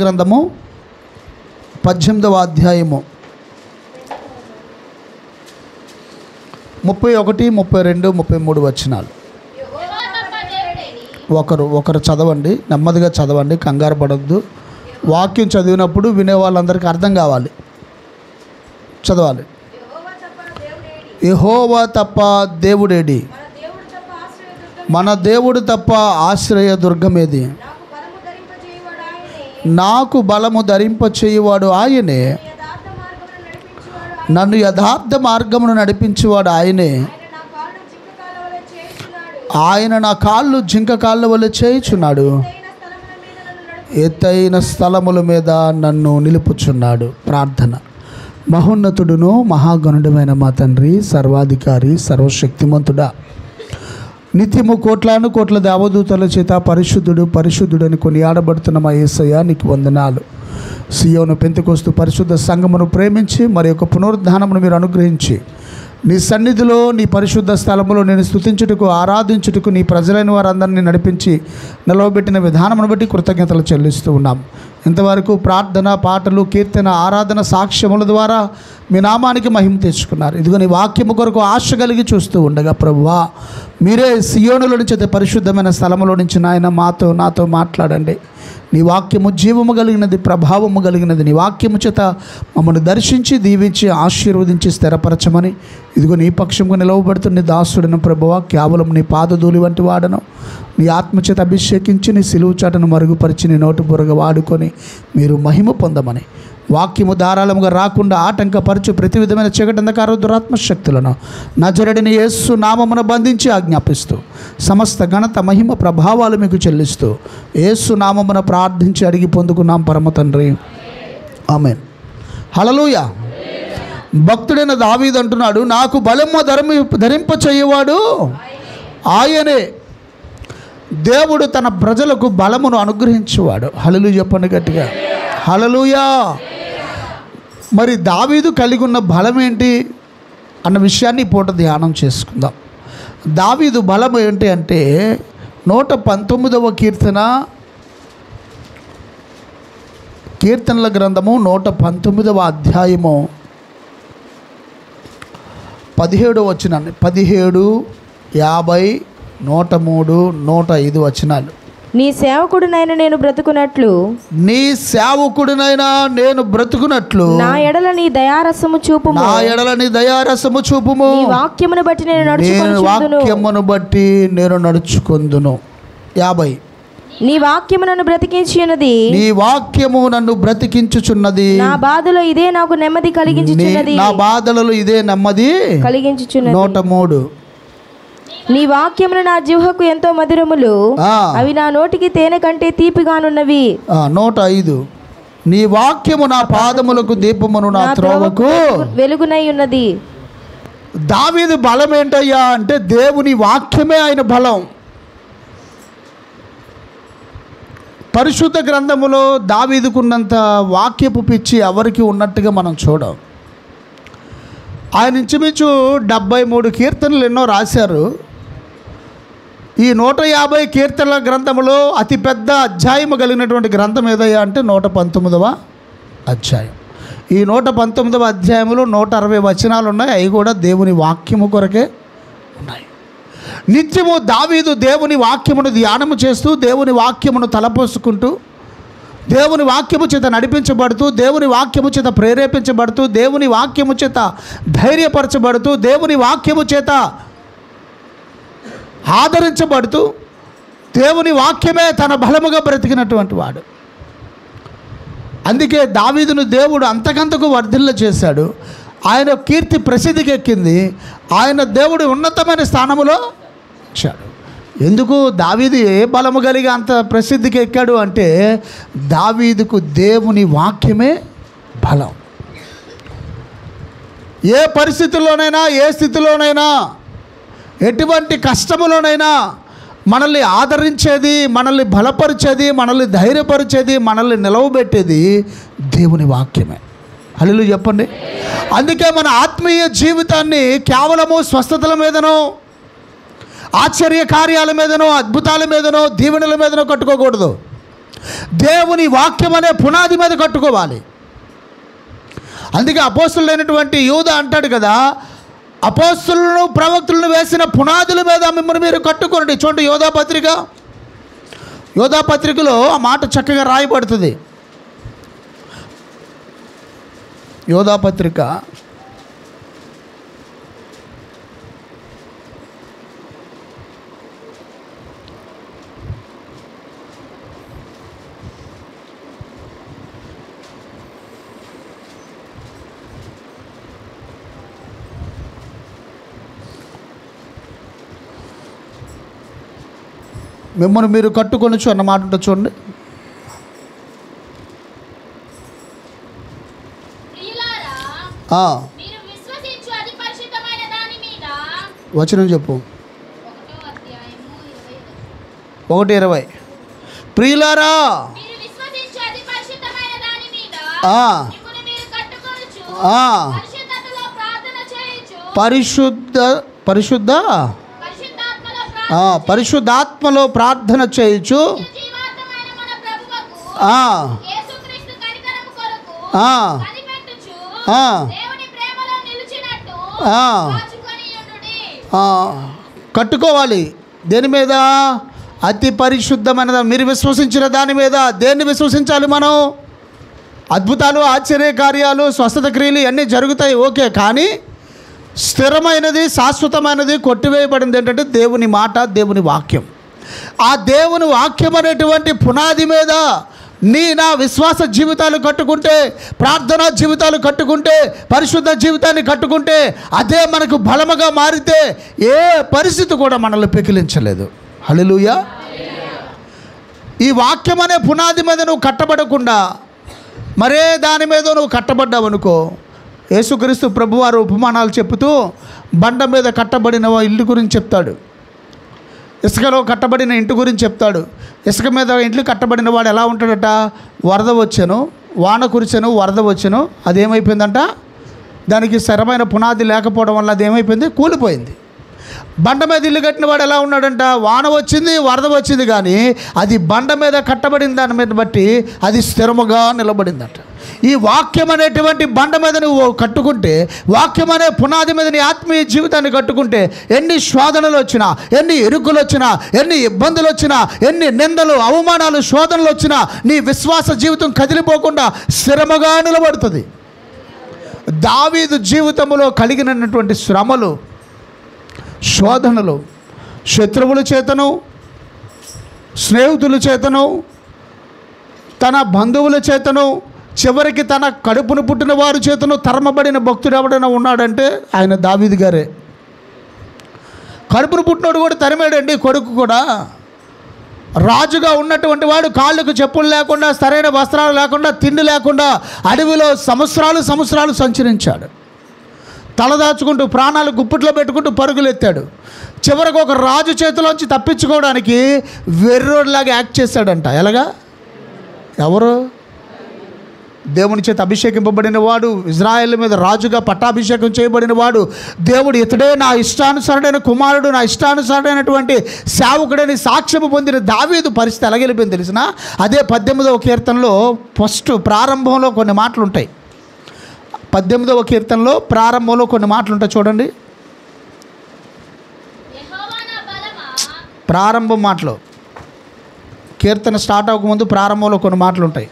గ్రంథము 18వ అధ్యాయము 31, 32, 33 వచనాలు. ఒకరు చదవండి, నెమ్మదిగా చదవండి, కంగారు పడొద్దు. వాక్యం చదివినప్పుడు వినే వాళ్ళందరికీ అర్థం కావాలి. చదవాలి. యెహోవా తప్ప దేవుడేడి, మన దేవుడు తప్ప ఆశ్రయ దుర్గమేది. నాకు బలము ధరింప చేయువాడు ఆయనే, నన్ను యథార్థ మార్గమును నడిపించేవాడు ఆయనే. ఆయన నా కాళ్ళు జింక కాళ్ళ వల్ల చేయుచున్నాడు, ఎత్తైన స్థలముల మీద నన్ను నిలుపుచున్నాడు. ప్రార్థన. మహోన్నతుడును మహాగణుడమైన మా తండ్రి, సర్వాధికారి, సర్వశక్తిమంతుడా, నిత్యము కోట్లాను కోట్ల దేవదూతల చేత పరిశుద్ధుడు పరిశుద్ధుడని కొనియాడబడుతున్న మా యేసయ్య, నీకు వందనాలు. సియోను పెంతెకొస్తు పరిశుద్ధ సంఘమును ప్రేమించి మరి యొక్క పునరుద్ధానమును మీరు అనుగ్రహించి నీ సన్నిధిలో, నీ పరిశుద్ధ స్థలములో నేను స్తుతించుటకు, ఆరాధించుటకు నీ ప్రజలైన వారందరినీ నడిపించి నిలవబెట్టిన విధానమును బట్టి కృతజ్ఞతలు చెల్లిస్తూ ఉన్నాం. ఇంతవరకు ప్రార్థన, పాటలు, కీర్తన, ఆరాధన, సాక్ష్యముల ద్వారా మీ నామానికి మహిమ తెచ్చుకున్నారు. ఇదిగో నీ వాక్యము కొరకు ఆశ కలిగి చూస్తూ ఉండగా ప్రభువా, మీరే సియోనులో నుంచి పరిశుద్ధమైన స్థలములో నుంచి నాయన నాతో మాట్లాడండి. నీ వాక్యము జీవము కలిగినది, ప్రభావము కలిగినది. నీ వాక్యము చేత మమ్మల్ని దర్శించి, దీవించి, ఆశీర్వదించి స్థిరపరచమని ఇదిగో నీ పక్షంగా నిలవబడుతున్న నీ దాసుడను ప్రభువా, కేవలం నీ పాదధూళి వంటి వాడను నీ ఆత్మచేత అభిషేకించి నీ సిలువు చాటను మరుగుపరిచి నీ నోటు బుర్రగా వాడుకొని మీరు మహిమ పొందమని, వాక్యము ధారాళముగా రాకుండా ఆటంకపరచు ప్రతి విధమైన చీకటి అంధకార దురాత్మశక్తులను నజరుడైన యేసు నామమున బంధించి ఆజ్ఞాపిస్తూ సమస్త ఘనత మహిమ ప్రభావాలు మీకు చెల్లిస్తూ యేసు నామమున ప్రార్థించి అడిగి పొందుకున్నాం పరమ తండ్రి, ఆమేన్. హల్లెలూయా. భక్తుడైన దావీదు అంటున్నాడు, నాకు బలము ధరింప చేయవాడు ఆయనే. దేవుడు తన ప్రజలకు బలమును అనుగ్రహించేవాడు. హల్లెలూయా చెప్పండి గట్టిగా, హల్లెలూయా. మరి దావీదు కలిగి ఉన్న బలం ఏంటి అన్న విషయాన్ని పూట ధ్యానం చేసుకుందాం. దావీదు బలం ఏంటి అంటే 119వ కీర్తనల గ్రంథము 119వ అధ్యాయము 17 వచనాన్ని, 17, 50, 103, 105 వచనాలు. నీ సేవకుడినైనా నేను బ్రతుకున్నట్లు, నీ సేవకుడినైనా నేను బ్రతుకున్నట్లు నా ఎడల నీ దయారసము చూపుము, నా ఎడల నీ దయారసము చూపుము. నీ వాక్యమును బట్టి నేను నడుచుకొనుచుందును, వాక్యమును బట్టి నేను నడుచుకొందును. 50. నీ వాక్యము నన్ను బ్రతికించుచున్నది, నీ వాక్యము నన్ను బ్రతికించుచున్నది. నా బాధలో ఇదే నాకు నెమ్మది కలిగించుచున్నది, నా బాధలలో ఇదే నెమ్మది కలిగించుచున్నది. 103. నీ వాక్యములు నా జిహ్వకు ఎంతో మధురములు, అవి నా నోటికి తేనె కంటే తీపిగానున్నవి. 105. నీ వాక్యము నా పాదములకు దీపమును, నా త్రోవకు వెలుగునై ఉన్నది. దావీదు బలం ఏంటయ్యా అంటే దేవుని వాక్యమే ఆయన బలం. పరిశుద్ధ గ్రంథములో దావీదుకున్నంత వాక్యపు పిచ్చి ఎవరికి ఉన్నట్టుగా మనం చూడం. ఆయన ఇంచుమించు 73 కీర్తనలు ఎన్నో రాశారు. ఈ 150 కీర్తనల గ్రంథంలో అతిపెద్ద అధ్యాయము కలిగినటువంటి గ్రంథం ఏదయ్యా అంటే 119వ అధ్యాయం. ఈ 119వ అధ్యాయంలో 160 వచనాలు ఉన్నాయి. అవి కూడా దేవుని వాక్యము కొరకే ఉన్నాయి. నిత్యము దావీదు దేవుని వాక్యమును ధ్యానము చేస్తూ, దేవుని వాక్యమును తలపోసుకుంటూ, దేవుని వాక్యము చేత నడిపించబడుతూ, దేవుని వాక్యము చేత ప్రేరేపించబడుతూ, దేవుని వాక్యము చేత ధైర్యపరచబడుతూ, దేవుని వాక్యము చేత ఆదరించబడుతూ, దేవుని వాక్యమే తన బలముగా బ్రతికినటువంటి వాడు. అందుకే దావీదును దేవుడు అంతకంతకు వర్ధిల్ల చేశాడు. ఆయన కీర్తి ప్రసిద్ధికి ఎక్కింది. ఆయన దేవుడు ఉన్నతమైన స్థానములో ఇచ్చాడు. ఎందుకు దావీదు ఏ బలము కలిగి అంత ప్రసిద్ధికి ఎక్కాడు అంటే దావీదుకు దేవుని వాక్యమే బలం. ఏ పరిస్థితుల్లోనైనా, ఏ స్థితిలోనైనా, ఎటువంటి కష్టములోనైనా మనల్ని ఆదరించేది, మనల్ని బలపరిచేది, మనల్ని ధైర్యపరిచేది, మనల్ని నిలవబెట్టేది దేవుని వాక్యమే. హల్లెలూయా చెప్పండి. అందుకే మన ఆత్మీయ జీవితాన్ని కేవలము స్వస్థతల మీదనో, ఆశ్చర్య కార్యాల మీదనో, అద్భుతాల మీదనో, దీవెనల మీదనో కట్టుకోకూడదు. దేవుని వాక్యం అనే పునాది మీద కట్టుకోవాలి. అందుకే అపోస్తులైనటువంటి యూదా అంటాడు కదా, అపోస్తులను ప్రవక్తలను వేసిన పునాదుల మీద మిమ్మల్ని మీరు కట్టుకోండి. చూడండి యోధా పత్రికలో ఆ మాట చక్కగా రాయబడుతుంది. యోధా పత్రిక 4 మిమ్మల్ని మీరు కట్టుకొనొచ్చు అన్న మాట ఉంటుంది చూడండి. వచనం చెప్పు. 1:20. ప్రియులారా పరిశుద్ధాత్మలో ప్రార్థన చేయొచ్చు కట్టుకోవాలి. దేని మీద? అతి పరిశుద్ధమైన మీరు విశ్వసించిన దాని మీద. దేన్ని విశ్వసించాలి మనం? అద్భుతాలు, ఆశ్చర్య కార్యాలు, స్వస్థత క్రియలు అన్నీ జరుగుతాయి, ఓకే. కానీ స్థిరమైనది, శాశ్వతమైనది, కొట్టివేయబడింది ఏంటంటే దేవుని మాట, దేవుని వాక్యం. ఆ దేవుని వాక్యం అనేటువంటి పునాది మీద నా విశ్వాస జీవితాలు కట్టుకుంటే, ప్రార్థనా జీవితాలు కట్టుకుంటే, పరిశుద్ధ జీవితాన్ని కట్టుకుంటే, అదే మనకు బలముగా మారితే ఏ పరిస్థితి కూడా మనల్ని పెకిలించలేదు. హల్లెలూయా. ఈ వాక్యం అనే పునాది మీద నువ్వు కట్టబడకుండా మరే దాని మీద నువ్వు కట్టబడ్డావు అనుకో, యేసుక్రీస్తు ప్రభువారు ఉపమానాలు చెప్తూ బండ మీద కట్టబడిన ఇల్లు గురించి చెప్తాడు, ఇసుకలో కట్టబడిన ఇంటి గురించి చెప్తాడు. ఇసుక మీద ఇంట్లో కట్టబడిన వాడు ఎలా ఉంటాడట? వరద వచ్చాను, వాన కురిచాను, వరద వచ్చాను, అదేమైపోయిందంట? దానికి స్థిరమైన పునాది లేకపోవడం వల్ల అదేమైపోయింది? కూలిపోయింది. బండ మీద ఇల్లు కట్టిన వాడు ఎలా ఉన్నాడంట? వాన వచ్చింది, వరద వచ్చింది, కానీ అది బండ మీద కట్టబడిన దాని మీద బట్టి అది స్థిరముగా నిలబడిందంట. ఈ వాక్యం అనేటువంటి బండ మీద నువ్వు కట్టుకుంటే, వాక్యం అనే పునాది మీద నీ ఆత్మీయ జీవితాన్ని కట్టుకుంటే, ఎన్ని శోధనలు వచ్చినా, ఎన్ని ఇరుకులు వచ్చినా, ఎన్ని ఇబ్బందులు వచ్చినా, ఎన్ని నిందలు, అవమానాలు, శోధనలు వచ్చినా నీ విశ్వాస జీవితం కదిలిపోకుండా స్థిరముగా నిలబడుతుంది. దావీదు జీవితంలో కలిగినటువంటి శ్రమలు, శోధనలు, శత్రువుల చేతను, స్నేహితుల చేతను, తన బంధువుల చేతను, చివరికి తన కడుపును పుట్టిన వారి చేతను తరమబడిన భక్తుడు ఎవడైనా ఉన్నాడంటే ఆయన దావీదు గారే. కడుపును పుట్టినోడు కూడా తరిమాడండి, కొడుకు కూడా. రాజుగా ఉన్నటువంటి వాడు కాళ్ళకు చెప్పులు లేకుండా, సరైన వస్త్రాలు లేకుండా, తిండి లేకుండా అడవిలో సంవత్సరాలు సంచరించాడు. తలదాచుకుంటూ, ప్రాణాలు గుప్పిట్లో పెట్టుకుంటూ పరుగులు ఎత్తాడు. చివరికి ఒక రాజు చేతిలోంచి తప్పించుకోవడానికి వెర్రోడ్లాగా యాక్ట్ చేశాడంట. ఎలాగా? ఎవరు? దేవుని చేత అభిషేకింపబడిన వాడు, ఇజ్రాయేల్ మీద రాజుగా పట్టాభిషేకం చేయబడిన వాడు, దేవుడు ఇతడే నా ఇష్టానుసారుడైన కుమారుడు, నా ఇష్టానుసారుడైనటువంటి సేవకుడని సాక్ష్యము పొందిన దావీదు పరిస్థితి ఎలాగెళ్ళిపోయింది తెలిసిన? అదే 18వ కీర్తనలో ప్రారంభంలో కొన్ని మాటలు ఉంటాయి. 18వ కీర్తనలో ప్రారంభంలో కొన్ని మాటలు ఉంటాయి చూడండి. ప్రారంభం మాటలు, కీర్తన స్టార్ట్ అవ్వకముందు ప్రారంభంలో కొన్ని మాటలు ఉంటాయి.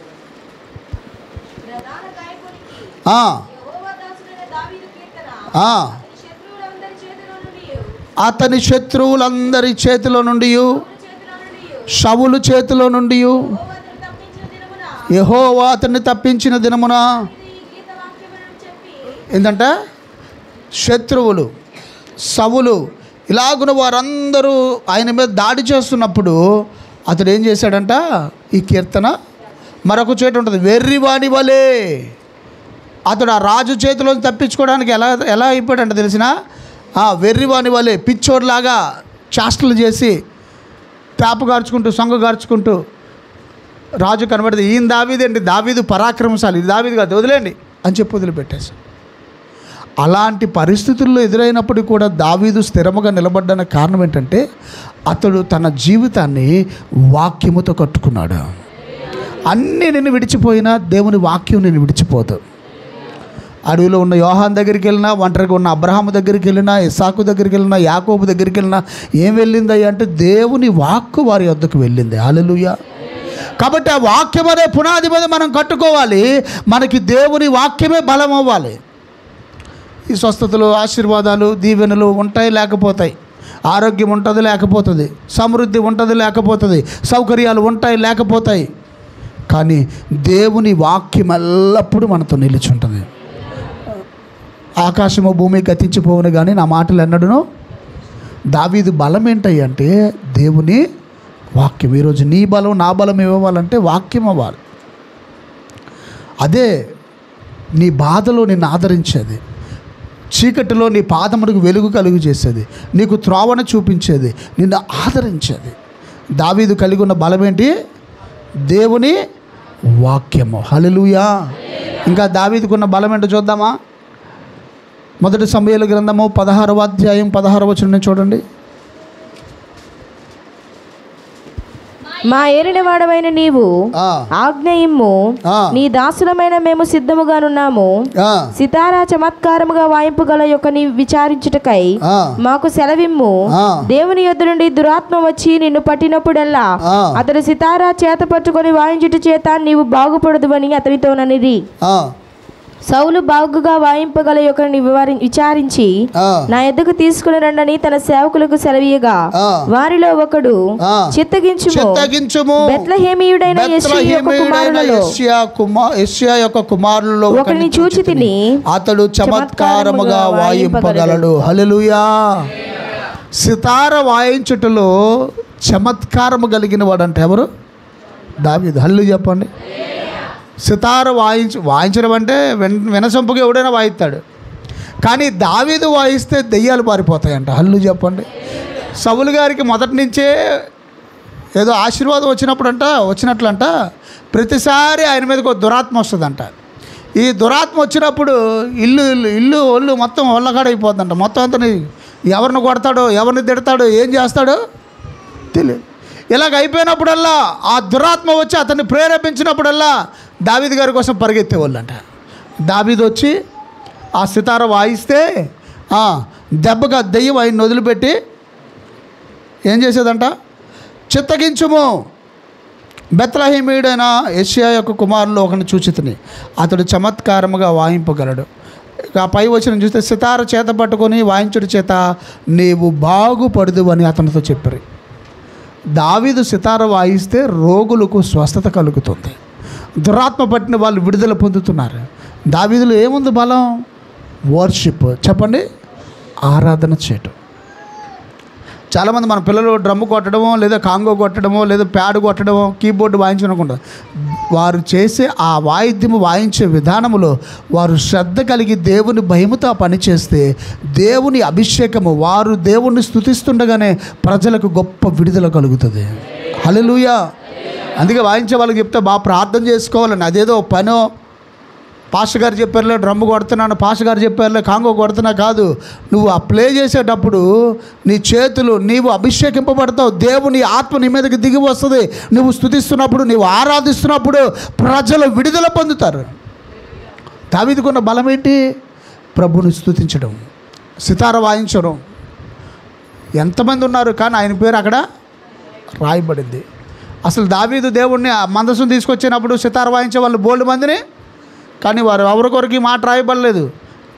అతని శత్రువులందరి చేతిలో నుండి, షౌలు చేతిలో నుండి యెహోవా అతన్ని తప్పించిన దినమున. ఏంటంటే శత్రువులు, సౌలు ఇలాగున వారందరూ ఆయన మీద దాడి చేస్తున్నప్పుడు అతడు ఏం చేశాడంట? ఈ కీర్తన మరొక చోట ఉంటుంది, వెర్రివాని వలే. అతడు ఆ రాజు చేతిలో తప్పించుకోవడానికి ఎలా అయిపోయాడంట తెలిసిన? వెర్రివాని వలే, పిచ్చోడ్లాగా చేష్టలు చేసి, పేప గార్చుకుంటూ, సొంగ గార్చుకుంటూ రాజు కనబడింది. ఈయన దావీదండి, దావీదు పరాక్రమశాలి, ఇది దావీదు కాదు, వదిలేండి అని చెప్పి వదిలిపెట్టేసి. అలాంటి పరిస్థితుల్లో ఎదురైనప్పటికీ కూడా దావీదు స్థిరముగా నిలబడ్డానికి కారణం ఏంటంటే అతడు తన జీవితాన్ని వాక్యముతో కట్టుకున్నాడు. అన్నీ నిన్ను విడిచిపోయినా దేవుని వాక్యం నిన్ను విడిచిపోదు. అడవిలో ఉన్న యోహాన్ దగ్గరికి వెళ్ళినా, ఒంటరిగా ఉన్న అబ్రహాము దగ్గరికి వెళ్ళినా, ఇస్సాకు దగ్గరికి వెళ్ళినా, యాకోబు దగ్గరికి వెళ్ళినా ఏం వెళ్ళిందయ్యా అంటే దేవుని వాక్కు వారి వద్దకు వెళ్ళింది. హల్లెలూయా. కాబట్టి ఆ వాక్యం అనే పునాది మీద మనం కట్టుకోవాలి. మనకి దేవుని వాక్యమే బలం అవ్వాలి. ఈ స్వస్థతలు, ఆశీర్వాదాలు, దీవెనలు ఉంటాయి, లేకపోతాయి. ఆరోగ్యం ఉంటుంది, లేకపోతుంది. సమృద్ధి ఉంటుంది, లేకపోతుంది. సౌకర్యాలు ఉంటాయి, లేకపోతాయి. కానీ దేవుని వాక్యం ఎల్లప్పుడూ మనతో నిలిచుంటుంది. ఆకాశము భూమి గతించిపోవును కానీ నా మాటలు ఎన్నడూను. దావీదు బలం ఏంటంటే దేవుని వాక్యం. ఈరోజు నీ బలం నా బలం ఇవ్వాలంటే వాక్యం అవ్వాలి. అదే నీ బాధలో నిన్ను ఆదరించేది, చీకటిలో నీ పాదములకు వెలుగు కలుగు చేసేది, నీకు త్రోవను చూపించేది, నిన్ను ఆదరించేది. దావీదు కలిగి ఉన్న బలం ఏంటి? దేవుని వాక్యము. హల్లెలూయా. ఇంకా దావీదుకున్న బలం ఏంటో చూద్దామా? మొదటి సమూయేలు గ్రంథము 16వ అధ్యాయం 16వ వచనం చూడండి. మా ఏలినవాడవైన నీవు ఆజ్ఞయిమ్ము, నీ దాసులమైన మేము సిద్ధముగానున్నాము. సితారా చమత్కారముగా వాయింపుగల యొక్క నీ విచారించుటకై మాకు సెలవిమ్ము. దేవుని యొద్ద నుండి దురాత్మ వచ్చి నిన్ను పట్టినప్పుడల్లా అతడు సితారా చేత పట్టుకొని వాయించుట చేత నీవు బాగుపడదువని అతనితోననిరి. సౌలు బాగుగా వాయింపగల యొక్కని విచారించి నా ఎద్దకు తీసుకుని రండని తన సేవకులకు సెలవీయగా వారిలో ఒకడు చిత్తగించుము, బెత్లెహేమీయుడైన యెషయా యొక్క కుమారులలో ఒకరిని చూచి తిని అతడు చమత్కారముగా వాయింపగలడు. హల్లెలూయా. సితార వాయించుటలో చమత్కారము కలిగిన వాడంటే ఎవరు? దావీదు. హల్లు చెప్పండి. సితార వాయించడం అంటే వినసొంపుగా ఎవడైనా వాయిస్తాడు, కానీ దావీదు వాయిస్తే దెయ్యాలు పారిపోతాయంట. హల్లు చెప్పండి. సౌలు గారికి మొదటి నుంచే ఏదో ఆశీర్వాదం వచ్చినట్లంట ప్రతిసారి ఆయన మీదకి ఒక దురాత్మ వస్తుందంట. ఈ దురాత్మ వచ్చినప్పుడు ఇల్లు ఒళ్ళు మొత్తం ఒళ్ళకాడైపోతుందంట. మొత్తం అంతా ఎవరిని కొడతాడో, ఎవరిని తిడతాడో, ఏం చేస్తాడో తెలియదు. ఇలాగ అయిపోయినప్పుడల్లా ఆ దురాత్మ వచ్చి అతన్ని ప్రేరేపించినప్పుడల్లా దావీదు గారి కోసం పరిగెత్తేవాళ్ళంట. దావీదు వచ్చి ఆ సితార వాయిస్తే దెబ్బగా దెయ్యం ఆయన్ని వదిలిపెట్టి ఏం చేసేదంట? చిత్తగించుము, బెత్లెహేమీయుడైన యెషయా యొక్క కుమారులు ఒకరిని చూచితిని అతడు చమత్కారముగా వాయింపగలడు. ఆ పై వచనం చూస్తే సితార చేత పట్టుకొని వాయించుడి చేత నీవు బాగుపడదు అని అతనితో చెప్పారు. దావీదు సితార వాయిస్తే రోగులకు స్వస్థత కలుగుతుంది, దురాత్మ పట్టిన వాళ్ళు విడుదల పొందుతున్నారు. దావీదులో ఏముంది బలం? వర్షిప్. చెప్పండి, ఆరాధన చేయటం. చాలామంది మన పిల్లలు డ్రమ్ము కొట్టడమో, లేదా కాంగో కొట్టడమో, లేదా ప్యాడ్ కొట్టడమో, కీబోర్డు వాయించకుండా వారు చేసే ఆ వాయిద్యము వాయించే విధానములో వారు శ్రద్ధ కలిగి దేవుని భయముతో పనిచేస్తే దేవుని అభిషేకము, వారు దేవుణ్ణి స్తుతిస్తుండగానే ప్రజలకు గొప్ప విడుదల కలుగుతుంది. హల్లెలూయా. అందుకే వాయించే వాళ్ళకి చెప్తే బాగా ప్రార్థన చేసుకోవాలని. అదేదో పనో పాస్టర్ గారు చెప్పారులే డ్రమ్ము కొడుతున్నాను, పాస్టర్ గారు చెప్పారులే కాంగో కొడుతున్నా కాదు. నువ్వు ఆ ప్లే చేసేటప్పుడు నీ చేతులు, నీవు అభిషేకింపబడతావు. దేవుని ఆత్మ నీ మీదకి దిగి వస్తుంది. నువ్వు స్తుతిస్తున్నప్పుడు, నీవు ఆరాధిస్తున్నప్పుడు ప్రజలు విడుదల పొందుతారు. దావీదుకున్న బలం ఏంటి? ప్రభుని స్తుతించడం, సితార వాయించడం. ఎంతమంది ఉన్నారు కానీ ఆయన పేరు అక్కడ రాయబడింది. అసలు దావీదు దేవుణ్ణి మందసం తీసుకొచ్చినప్పుడు సితార వాయించే వాళ్ళు బోల్డ్ మందిని, కానీ వారు ఎవరి కొరకు ఈ మాట రాయబడలేదు,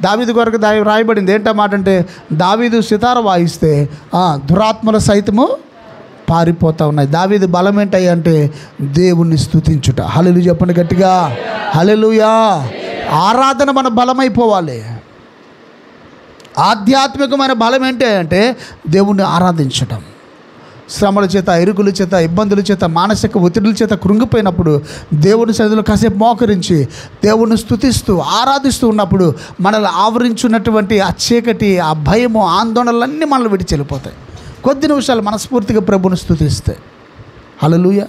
దావీదు కొరకు రాయబడింది. ఏంటో మాట అంటే దావీదు సితార వాయిస్తే దురాత్మల సైతము పారిపోతూ ఉన్నాయి. దావీదు బలం ఏంటయ్యా అంటే దేవుణ్ణి స్తుతించుట. హల్లెలూయా చెప్పండి గట్టిగా. హల్లెలూయా. ఆరాధన మన బలమైపోవాలి. ఆధ్యాత్మికమైన బలం ఏంటి అంటే దేవుణ్ణి ఆరాధించటం. శ్రమల చేత, ఇరుకుల చేత, ఇబ్బందుల చేత, మానసిక ఒత్తిడుల చేత కృంగిపోయినప్పుడు దేవుని సన్నిధిలో కాసేపు మోకరించి దేవుణ్ణి స్తుతిస్తూ ఆరాధిస్తూ ఉన్నప్పుడు మనల్ని ఆవరించున్నటువంటి ఆ చీకటి, ఆ భయము, ఆందోళనలన్నీ మనల్ని విడిచి వెళ్ళిపోతాయి. కొద్ది నిమిషాలు మనస్ఫూర్తిగా ప్రభుని స్తుతిస్తే. హల్లెలూయా.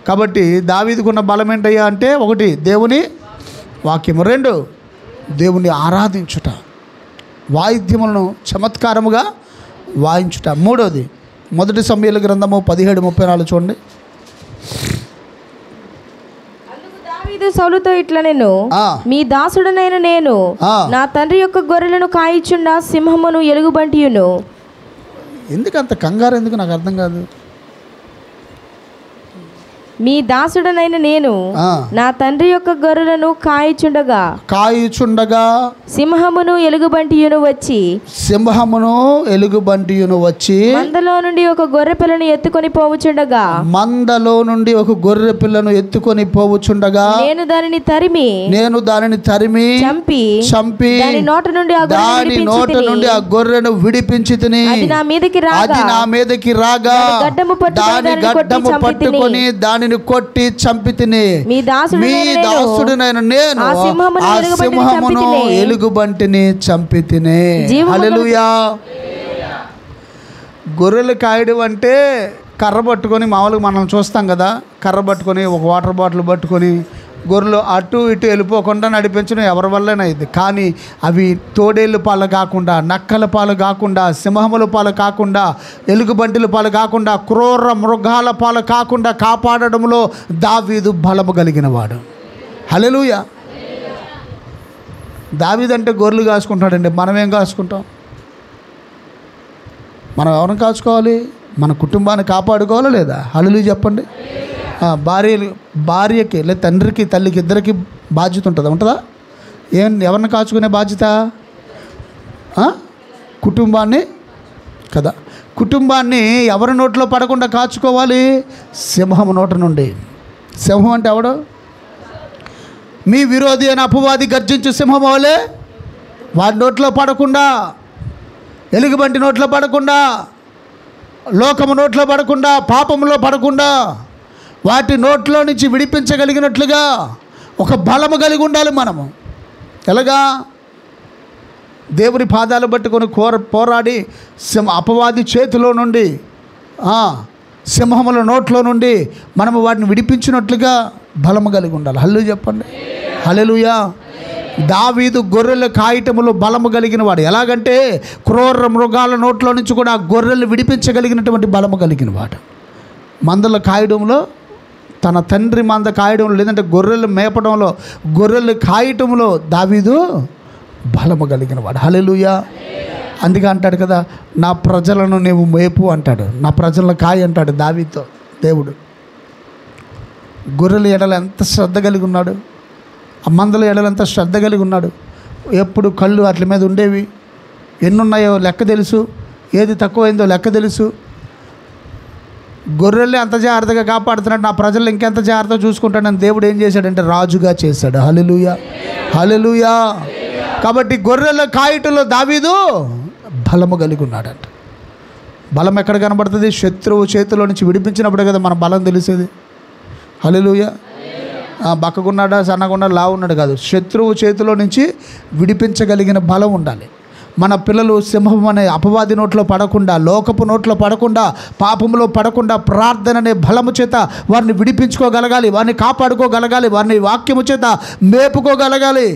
కాబట్టి దావీదుకున్న బలం ఏంటయ్యా అంటే ఒకటి దేవుని వాక్యము, రెండు దేవుని ఆరాధించుట, వాయిద్యములను చమత్కారముగా వాయించుట, మూడోది మొదటి సమూయేలు గ్రంథము 17:34 చూడండి. దావీదు సౌలుతో ఇట్లా నేను మీ దాసుడనైన నేను నా తండ్రి యొక్క గొర్రెలను కాయిచుండా సింహమును ఎలుగుబంటియును. ఎందుకంత కంగారు ఎందుకు నాకు అర్థం కాదు. మీ దాసుడనైన నేను నా తండ్రి యొక్క గొర్రెలను కాయిచుండగా సింహమును ఎలుగుబంటియును వచ్చి మందలో నుండి ఒక గొర్రె పిల్లను ఎత్తుకొని పోవుచుండగా నేను దానిని తరిమి చంపి దాని నోట నుండి ఆ గొర్రెను విడిపించి తిని అది నా మీదకి రాగా దాని గడ్డము పట్టుకొని దానిని కొట్టి చంపి తిని మీ దాసుడునైన నేను ఆ సింహమును ఎలుగుబంటిని చంపి తిని. హల్లెలూయా. గొర్రెలు కాయడం అంటే కర్ర పట్టుకొని, మామూలుగా మనం చూస్తాం కదా, కర్ర పట్టుకొని ఒక వాటర్ బాటిల్ పట్టుకొని గొర్రెలు అటు ఇటు వెళ్ళిపోకుండా నడిపించడం ఎవరి వల్లనే అయింది. కానీ అవి తోడేళ్ళు పాలు కాకుండా, నక్కల పాలు కాకుండా, సింహముల పాలు కాకుండా, ఎలుగుబంటిల పాలు కాకుండా, క్రూర మృగాల పాలు కాకుండా కాపాడడంలో దావీదు బలము కలిగిన వాడు. హల్లెలూయా. దావీదు అంటే గొర్రెలు కాసుకుంటాడండి. మనం ఏం కాసుకుంటాం? మనం ఎవరిని కాచుకోవాలి? మన కుటుంబాన్ని కాపాడుకోవాలా లేదా? హల్లెలూయా చెప్పండి. భార్యకి లేదా తండ్రికి తల్లికి ఇద్దరికి బాధ్యత ఉంటుందా? ఎవరిని కాచుకునే బాధ్యత? కుటుంబాన్ని కదా. కుటుంబాన్ని ఎవరి నోట్లో పడకుండా కాచుకోవాలి? సింహం నోట నుండి. సింహం అంటే ఎవడు? మీ విరోధి అయిన అపవాది గర్జించు సింహం వలె వాడి నోట్లో పడకుండా, ఎలుగుబంటి నోట్లో పడకుండా, లోకము నోట్లో పడకుండా, పాపంలో పడకుండా, వాటి నోట్లో నుంచి విడిపించగలిగినట్లుగా ఒక బలము కలిగి ఉండాలి మనము. ఎలాగా? దేవుని పాదాలు పట్టుకొని పోరాడి అపవాది చేతిలో నుండి, సింహముల నోట్లో నుండి మనము వాటిని విడిపించినట్లుగా బలము కలిగి ఉండాలి. హల్లెలూయా చెప్పండి. హల్లెలూయా. దావీదు గొర్రెల కాయటములో బలము కలిగిన వాడు. ఎలాగంటే క్రూర మృగాల నోట్లో నుంచి కూడా ఆ గొర్రెలు విడిపించగలిగినటువంటి బలము కలిగిన వాడు. మందలు కాయడంలో, తన తండ్రి మంద కాయడంలో, లేదంటే గొర్రెలు మేపడంలో, గొర్రెలు కాయటంలో దావీదు బలము కలిగిన వాడు. హల్లెలూయా. అందుకే అంటాడు కదా, నా ప్రజలను నీవు మేపు అంటాడు, నా ప్రజలను కాయ అంటాడు దావీదుతో దేవుడు. గొర్రెల ఎడల ఎంత శ్రద్ధ కలిగి ఉన్నాడు, ఆ మందల ఎడల ఎంత శ్రద్ధ కలిగి ఉన్నాడు. ఎప్పుడు కళ్ళు వాటి మీద ఉండేవి. ఎన్నున్నాయో లెక్క తెలుసు, ఏది తక్కువైందో లెక్క తెలుసు. గొర్రెల్ని అంత జాగ్రత్తగా కాపాడుతున్నాడు, నా ప్రజలు ఇంకెంత జాగ్రత్తగా చూసుకుంటాడని దేవుడు ఏం చేశాడంటే రాజుగా చేశాడు. హల్లెలూయా. హల్లెలూయా. కాబట్టి గొర్రెల కాయటంలో దావీదు బలము కలిగి ఉన్నాడంట. బలం ఎక్కడ కనబడుతుంది? శత్రువు చేతిలో నుంచి విడిపించినప్పుడే కదా మన బలం తెలిసేది. హల్లెలూయా. బక్కగున్నాడా, సన్నగున్నాడా, లావు ఉన్నాడు కాదు, శత్రువు చేతిలో నుంచి విడిపించగలిగిన బలం ఉండాలి. మన పిల్లలు సింహం అనే అపవాది నోట్లో పడకుండా, లోకపు నోట్లో పడకుండా, పాపంలో పడకుండా ప్రార్థన అనే బలము చేత వారిని విడిపించుకోగలగాలి, వారిని కాపాడుకోగలగాలి, వారిని వాక్యము చేత మేపుకోగలగాలి.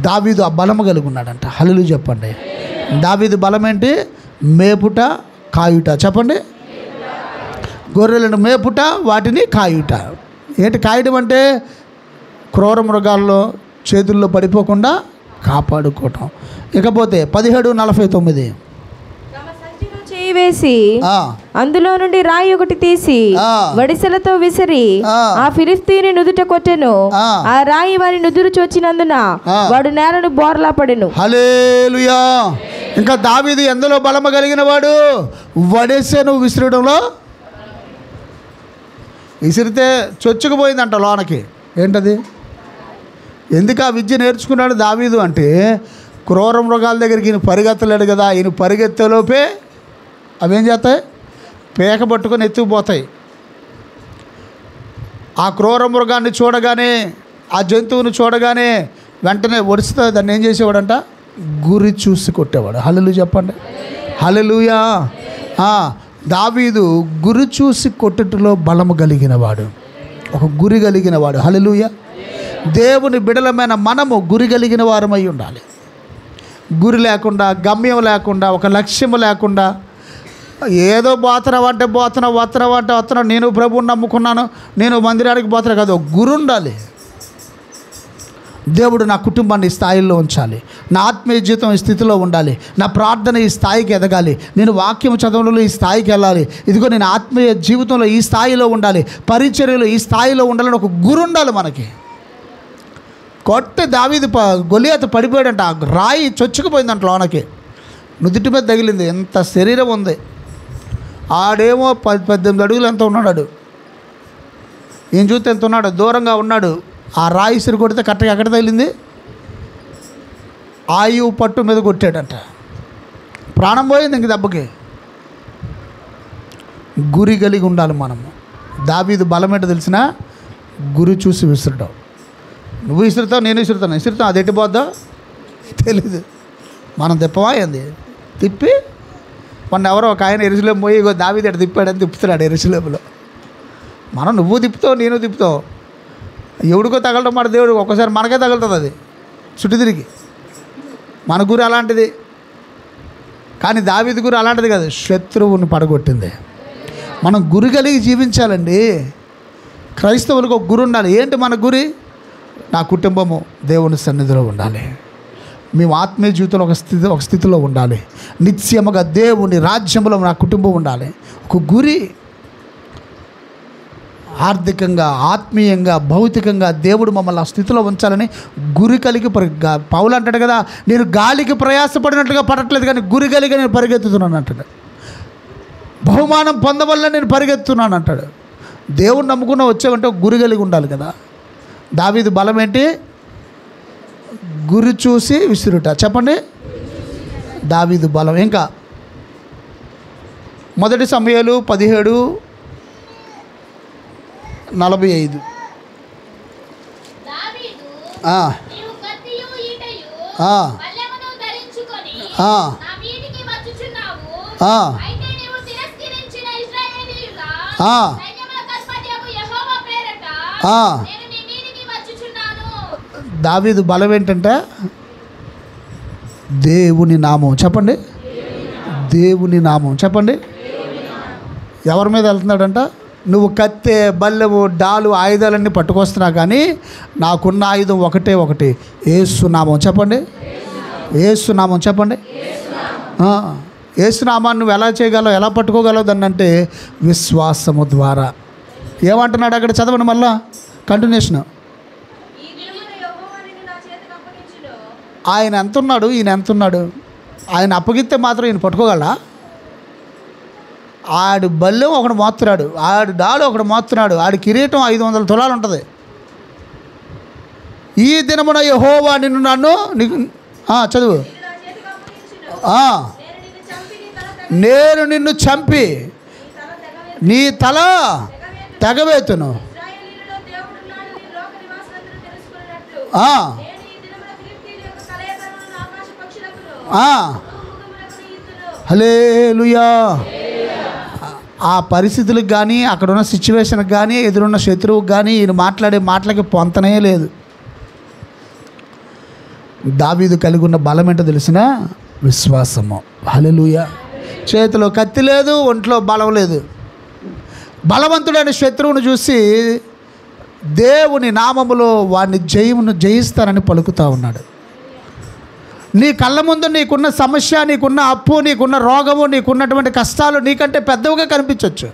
దావీదు ఆ బలము కలిగి ఉన్నాడంట. హల్లెలూయా చెప్పండి. దావీదు బలం ఏంటి? మేపుట, కాయుట. చెప్పండి. గొర్రెలను మేపుట, వాటిని కాయుట. ఏంటి కాయడం అంటే? క్రూర మృగాల్లో చేతుల్లో పడిపోకుండా కాపాడుకోవటం. ఇకపోతే 17:49 చేయి వేసి అందులో నుండి రాయి ఒకటి తీసి వడిసెలతో విసిరి ఆ ఫిలిష్తీయుని నుదుట కొట్టెను. ఆ రాయి వారి నుదురు చొచ్చినందున వాడు నేలను బోర్లా పడెను. హల్లెలూయా. ఇంకా దావీదు ఎందులో బలము కలిగిన వాడు? వడిసెను విసిరడంలో. విసిరితే చొచ్చుకుపోయిందంట లోనకి. ఏంటది? ఎందుకు ఆ విద్య నేర్చుకున్నాడు దావీదు అంటే, క్రూర మృగాల దగ్గరికి ఈయన పరిగెత్తలేడు కదా. ఈయన పరిగెత్తేలోపే అవేం చేస్తాయి? పేక పట్టుకొని ఎత్తుకుపోతాయి. ఆ క్రూర మృగాన్ని చూడగానే, ఆ జంతువుని చూడగానే వెంటనే ఒడిస్తే దాన్ని ఏం చేసేవాడంట? గురి చూసి కొట్టేవాడు. హల్లెలూయా చెప్పండి. హల్లెలూయా. దావీదు గురి చూసి కొట్టుటలో బలము కలిగిన వాడు, ఒక గురి కలిగిన వాడు. హల్లెలూయా. దేవుని బిడలమైన మనము గురి కలిగిన వారమై ఉండాలి. గురి లేకుండా, గమ్యం లేకుండా, ఒక లక్ష్యము లేకుండా ఏదో పోతున్నావు అంటే వస్తున్నావు, నేను ప్రభువుని నమ్ముకున్నాను, నేను మందిరానికి పోతున్నా కాదు. గురు ఉండాలి. దేవుడు నా కుటుంబాన్ని ఈ స్థాయిలో ఉంచాలి, నా ఆత్మీయ జీవితం ఈ స్థితిలో ఉండాలి, నా ప్రార్థన ఈ స్థాయికి ఎదగాలి, నేను వాక్యం చదవడంలో ఈ స్థాయికి వెళ్ళాలి, ఇదిగో నేను ఆత్మీయ జీవితంలో ఈ స్థాయిలో ఉండాలి, పరిచర్యలో ఈ స్థాయిలో ఉండాలని ఒక గురు ఉండాలి మనకి. కొట్టి దావీదు గొలియాతు పడిపోయాడంట, రాయి చొచ్చుకుపోయిందంట లోనకి, నుదుటి మీద తగిలింది. ఎంత శరీరం ఉంది. ఆడేమో 18 అడుగులు ఎంత ఉన్నాడు, ఈయన చూస్తే ఎంత ఉన్నాడు, దూరంగా ఉన్నాడు. ఆ రాయి ఇసురు కొడితే కరెక్ట్గా ఎక్కడ తగిలింది, ఆయువు పట్టు మీద కొట్టాడంట. ప్రాణం పోయింది ఇంక దెబ్బకి. గురి కలిగి ఉండాలి మనము. దావీదు బలం ఏంటో తెలిసినా, గురి చూసి విసురుతావు. నువ్వు విసురుతావు, నేను విసురుతాను, అది ఎట్టిపోద్దా తెలీదు. మనం తిప్పవా ఏంది, తిప్పి మొన్న ఎవరో ఒక ఆయన ఎరుసలేము పోయి ఇగో దావీదు ఎట్ట తిప్పాడని తిప్పుతున్నాడు ఎరుసలేములో. మనం నువ్వు తిప్పుతావు, నేను తిప్పుతావు, ఎవడికో తగలడం మాట దేవుడు ఒక్కసారి మనకే తగులుతుంది. అది చుట్టు తిరిగి మన గురి అలాంటిది. కానీ దావీదు గురి అలాంటిది కాదు, శత్రువుని పడగొట్టింది. మనం గురి కలిగి జీవించాలండి. క్రైస్తవులకు ఒక గురి ఉండాలి. ఏంటి మన గురి? నా కుటుంబము దేవుని సన్నిధిలో ఉండాలి, మేము ఆత్మీయ జీవితంలో ఒక స్థితిలో ఉండాలి, నిత్యముగా దేవుని రాజ్యంలో నా కుటుంబం ఉండాలి. ఒక గురి. ఆర్థికంగా, ఆత్మీయంగా, భౌతికంగా దేవుడు మమ్మల్ని ఆ స్థితిలో ఉంచాలని గురి కలిగి పౌలు అంటాడు కదా, నేను గాలికి ప్రయాసపడినట్లుగా పడట్లేదు కానీ గురి కలిగి నేను పరిగెత్తుతున్నాను అంటాడు. బహుమానం పొందవల్ల నేను పరిగెత్తున్నాను అంటాడు. దేవుడు నమ్ముకున్న వచ్చామంటే గురి కలిగి ఉండాలి కదా. దావీదు బలం ఏంటి? గురి చూసి విసురుట. చెప్పండి, దావీదు బలం. ఇంకా 1 సమూయేలు 17:45. దావీదు బలం ఏంటంటే దేవుని నామం. చెప్పండి, దేవుని నామం. చెప్పండి, ఎవరి మీద వెళ్తున్నాడంట? నువ్వు కత్తె, బల్లెము, డాలు, ఆయుధాలన్నీ పట్టుకొస్తున్నా కానీ నాకున్న ఆయుధం ఒకటి, యేసునామం. చెప్పండి, యేసునామం. చెప్పండి, యేసునామాన్ని నువ్వు ఎలా చేయగలవు, ఎలా పట్టుకోగలవు దాన్ని అంటే విశ్వాసము ద్వారా. ఏమంటున్నాడు అక్కడ? చదవండి మళ్ళా కంటిన్యూషన్. ఆయన ఎంతున్నాడు, ఈయన ఎంతున్నాడు? ఆయన అప్పగిస్తే మాత్రం ఈయన పట్టుకోగలరా? ఆడు బల్లెం ఒకడు మోస్తున్నాడు, ఆడు డాలు ఒకడు మోస్తున్నాడు, ఆడి కిరీటం 500 తులాలు ఉంటుంది. ఈ దినమున యెహోవా నన్ను చదువు, నేను నిన్ను చంపి నీ తల తెగవేతును. హల్లెలూయా. ఆ పరిస్థితులకు కానీ, అక్కడున్న సిచ్యువేషన్కి కానీ, ఎదురున్న శత్రువుకి కానీ ఈయన మాట్లాడే మాటలకి పొంతనే లేదు. దావీదు కలిగి ఉన్న బలం ఏంటో తెలిసిన? విశ్వాసము. హల్లెలూయా. చేతిలో కత్తి లేదు, ఒంట్లో బలం లేదు. బలవంతుడైన శత్రువును చూసి దేవుని నామములో వాడిని జయిస్తానని పలుకుతూ ఉన్నాడు. నీ కళ్ళ ముందు నీకున్న సమస్య, నీకున్న అప్పు, నీకున్న రోగము, నీకున్నటువంటి కష్టాలు నీకంటే పెద్దవిగా కనిపించవచ్చు,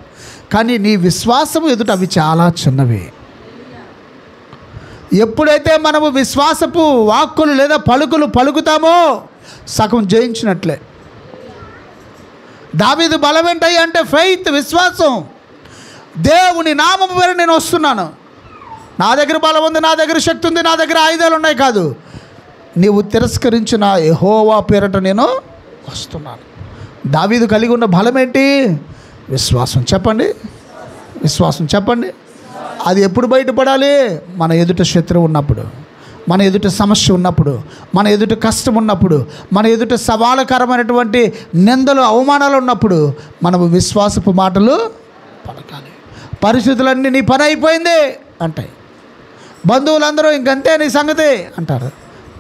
కానీ నీ విశ్వాసము ఎదుట అవి చాలా చిన్నవి. ఎప్పుడైతే మనము విశ్వాసపు వాక్కులు లేదా పలుకులు పలుకుతామో సగం జయించినట్లే. దావీదు బలం ఏంటయ్యి అంటే ఫెయిత్, విశ్వాసం. దేవుని నామము పేరు నేను వస్తున్నాను, నా దగ్గర బలం ఉంది, నా దగ్గర శక్తి ఉంది, నా దగ్గర ఆయుధాలు ఉన్నాయి కాదు, నీవు తిరస్కరించిన యెహోవా పేరట నేను వస్తున్నాను. దావీదు కలిగి ఉన్న బలం ఏంటి? విశ్వాసం. చెప్పండి, విశ్వాసం. చెప్పండి. అది ఎప్పుడు బయటపడాలి? మన ఎదుట శత్రువు ఉన్నప్పుడు, మన ఎదుట సమస్య ఉన్నప్పుడు, మన ఎదుట కష్టం ఉన్నప్పుడు, మన ఎదుట సవాలకరమైనటువంటి నిందలు, అవమానాలు ఉన్నప్పుడు మనము విశ్వాసపు మాటలు పలకాలి. పరిస్థితులన్నీ నీ పని అయిపోయింది అంటాయి, బంధువులందరూ ఇంకంతే నీ సంగతి అంటారు,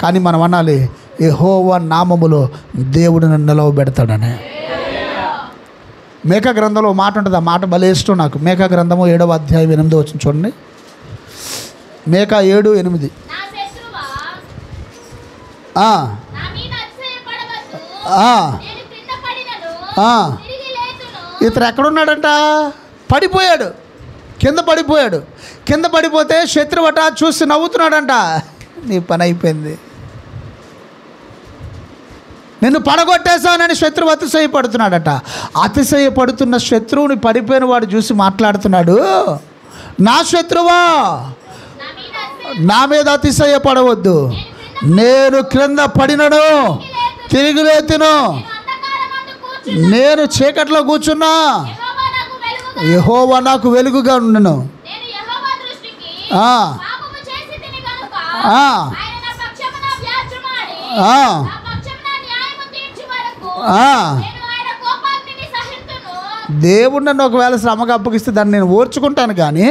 కానీ మనం అనాలి యెహోవా నామములో దేవుడు నన్ను నిలవబెడతాడని. మేకా గ్రంథంలో ఓ మాట ఉంటుంది, ఆ మాట భలే ఇష్టం నాకు. మేకా గ్రంథము 7వ అధ్యాయం 8వ వచనం చూడండి. మేకా 7:8. నా శత్రువా ఆ, నా మీద అతిశయపడవద్దు. ఆ, నేను క్రింద పడినను ఆ. తిరిగి లేతును. ఇతను ఎక్కడున్నాడంట? పడిపోయాడు, కింద పడిపోయాడు. కింద పడిపోతే శత్రువట చూసి నవ్వుతున్నాడంట. నీ పని అయిపోయింది, నిన్ను పడగొట్టేశానని శత్రువు అతిశయపడుతున్నాడట. అతిశయపడుతున్న శత్రువుని పడిపోయిన వాడు చూసి మాట్లాడుతున్నాడు, నా శత్రువా నా మీద అతిశయ నా మీద అతిశయపడవద్దు, నేను క్రింద పడినను తిరిగి లేతును, అంధకారమందు కూర్చుని నేను చీకట్లో కూర్చున్నా, యెహోవా నాకు వెలుగుగా. యెహోవా నాకు వెలుగుగా ఉండను. నేను యెహోవా దృష్టికి ఆ, పాపము చేసి తిని గనుక ఆ, ఆయన నా పక్షమున వ్యాజ్యమాడి ఆ, నా పక్షమున న్యాయము తీర్చు వరకు ఆ. నేను ఆయన కోపాగ్నిని సహింతును. దేవుడు నన్ను ఒకవేళ శ్రమకు అప్పగిస్తే దాన్ని నేను ఓర్చుకుంటాను, కానీ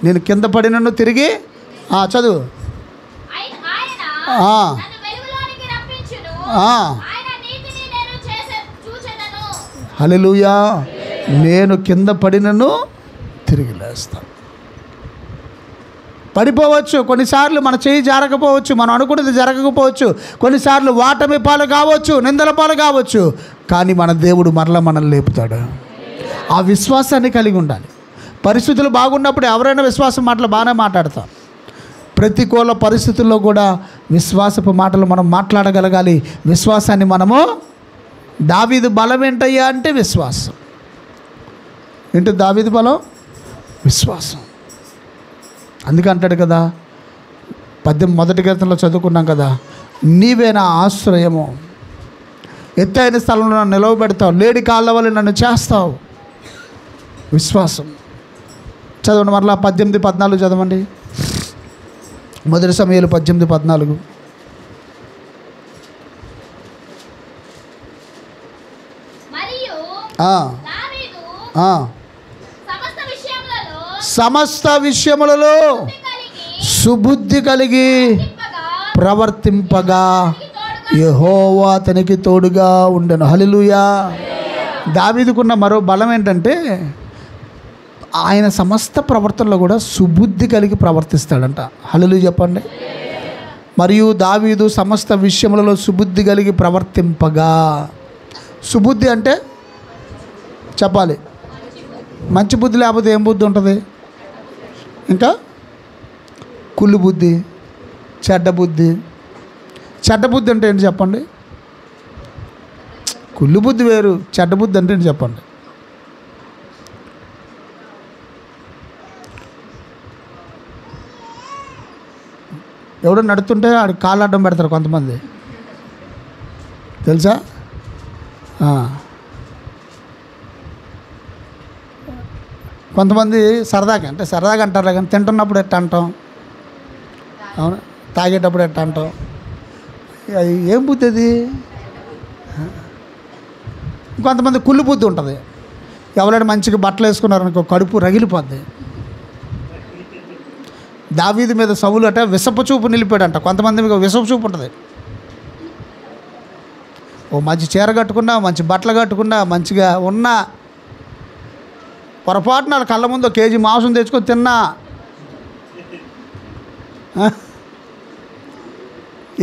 నేను కింద పడినను తిరిగి చదువు. ఆయన ఆ, నన్ను వెలుగులోనికి రప్పించును. ఆ. ఆయన నీతిని నేను చూచెదను. హల్లెలూయా. నేను కింద పడినను తిరిగి లేస్తాను. పడిపోవచ్చు, కొన్నిసార్లు మన చేయి జరగకపోవచ్చు, మనం అనుకున్నది జరగకపోవచ్చు, కొన్నిసార్లు వాటమి పాలు కావచ్చు, నిందల పాలు కావచ్చు, కానీ మన దేవుడు మరలా మనల్ని లేపుతాడు. ఆ విశ్వాసాన్ని కలిగి ఉండాలి. పరిస్థితులు బాగున్నప్పుడు ఎవరైనా విశ్వాసం మాటలు బాగానే మాట్లాడతాం. ప్రతికూల పరిస్థితుల్లో కూడా విశ్వాసపు మాటలు మనం మాట్లాడగలగాలి. విశ్వాసాన్ని మనము, దావీదు బలం ఏంటయ్యా అంటే విశ్వాసం. ఏంటి దావీదు బలం? విశ్వాసం. అందుకే అంటాడు కదా, 1 కీర్తనలో చదువుకున్నాం కదా, నీవే నా ఆశ్రయము, ఎత్తైన స్థలంలో నన్ను నిలవబెడతావు, లేడి కాళ్ళ వల్ల నన్ను చేస్తావు. విశ్వాసం. చదవండి మరలా 18-14 చదవండి. 1 సమూయేలు 18-14. మరియు ఆ, దావీదు ఆ. సమస్త విషయములలో సమస్త విషయములలో కలిగి సుబుద్ధి కలిగి తిప్పగా ప్రవర్తింపగా తోడుగా యెహోవా అతనికి తోడుగా ఉండెను. హల్లెలూయా. దావీదుకున్న మరో బలం ఏంటంటే ఆయన సమస్త ప్రవర్తనలో కూడా సుబుద్ధి కలిగి ప్రవర్తిస్తాడంట. హల్లెలూయా చెప్పండి. మరియు దావీదు సమస్త విషయములలో సుబుద్ధి కలిగి ప్రవర్తింపగా. సుబుద్ధి అంటే చెప్పాలి, మంచి బుద్ధి లేకపోతే ఏం బుద్ధి ఉంటుంది? ఇంకా కుళ్ళు బుద్ధి, చెడ్డ బుద్ధి. చెడ్డ బుద్ధి అంటే ఏంటి చెప్పండి? కుళ్ళు బుద్ధి వేరు, చెడ్డ బుద్ధి అంటే ఏంటి చెప్పండి? ఎవడో నడుతుంటే ఆడి కాళ్ళు అడ్డం పెడతారు కొంతమంది, తెలుసా? కొంతమంది సరదాగా అంటారు, కానీ తింటున్నప్పుడు ఎట్ట అంటాం, అవును, తాగేటప్పుడు ఎట్ట అంటాం. అది ఏం బుద్ధి అది? కొంతమంది కుళ్ళు బుద్ధి ఉంటుంది. ఎవరైనా మంచిగా బట్టలు వేసుకున్నారనుకో కడుపు రగిలిపోద్ది. దావీదు మీద సౌలు అట విషపు చూపు నిలిపాడంట. కొంతమంది మీకు విషపు చూపు ఉంటుంది. ఓ మంచి చీర కట్టుకున్నా, మంచి బట్టలు కట్టుకున్నా, మంచిగా ఉన్నా, పొరపాటున వాళ్ళ కళ్ళ ముందు కేజీ మాంసం తెచ్చుకొని తిన్నా,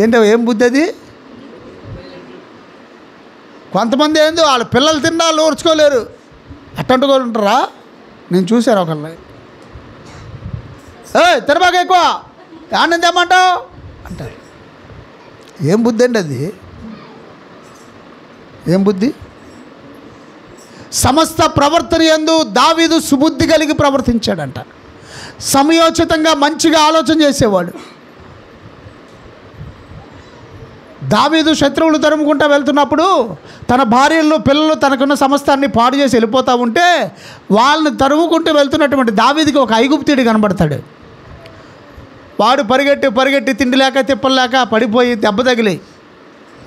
ఏంటో ఏం బుద్ధి అది? కొంతమంది ఏందో వాళ్ళ పిల్లలు తిన్నా వాళ్ళు ఓర్చుకోలేరు, అట్టంటు కూడా ఉంటారా? నేను చూశాను ఒకళ్ళని, తినబాక ఎక్కువ ఆనందం తెమ్మంటావు అంటారు. ఏం బుద్ధి అండి అది? ఏం బుద్ధి? సమస్త ప్రవర్తన యందు దావీదు సుబుద్ధి కలిగి ప్రవర్తించాడంట. సమయోచితంగా మంచిగా ఆలోచన చేసేవాడు. దావీదు శత్రువులు తరుముకుంటూ వెళ్తున్నప్పుడు తన భార్యలు పిల్లలు తనకున్న సమస్తాన్ని పాడు చేసి వెళ్ళిపోతూ ఉంటే వాళ్ళని తరుముకుంటూ వెళ్తున్నటువంటి దావీదుకి ఒక ఐగుప్తీయుడు కనబడతాడు. వాడు పరిగెట్టి తిండి లేక తిప్పలు లేక పడిపోయి దెబ్బ తగిలి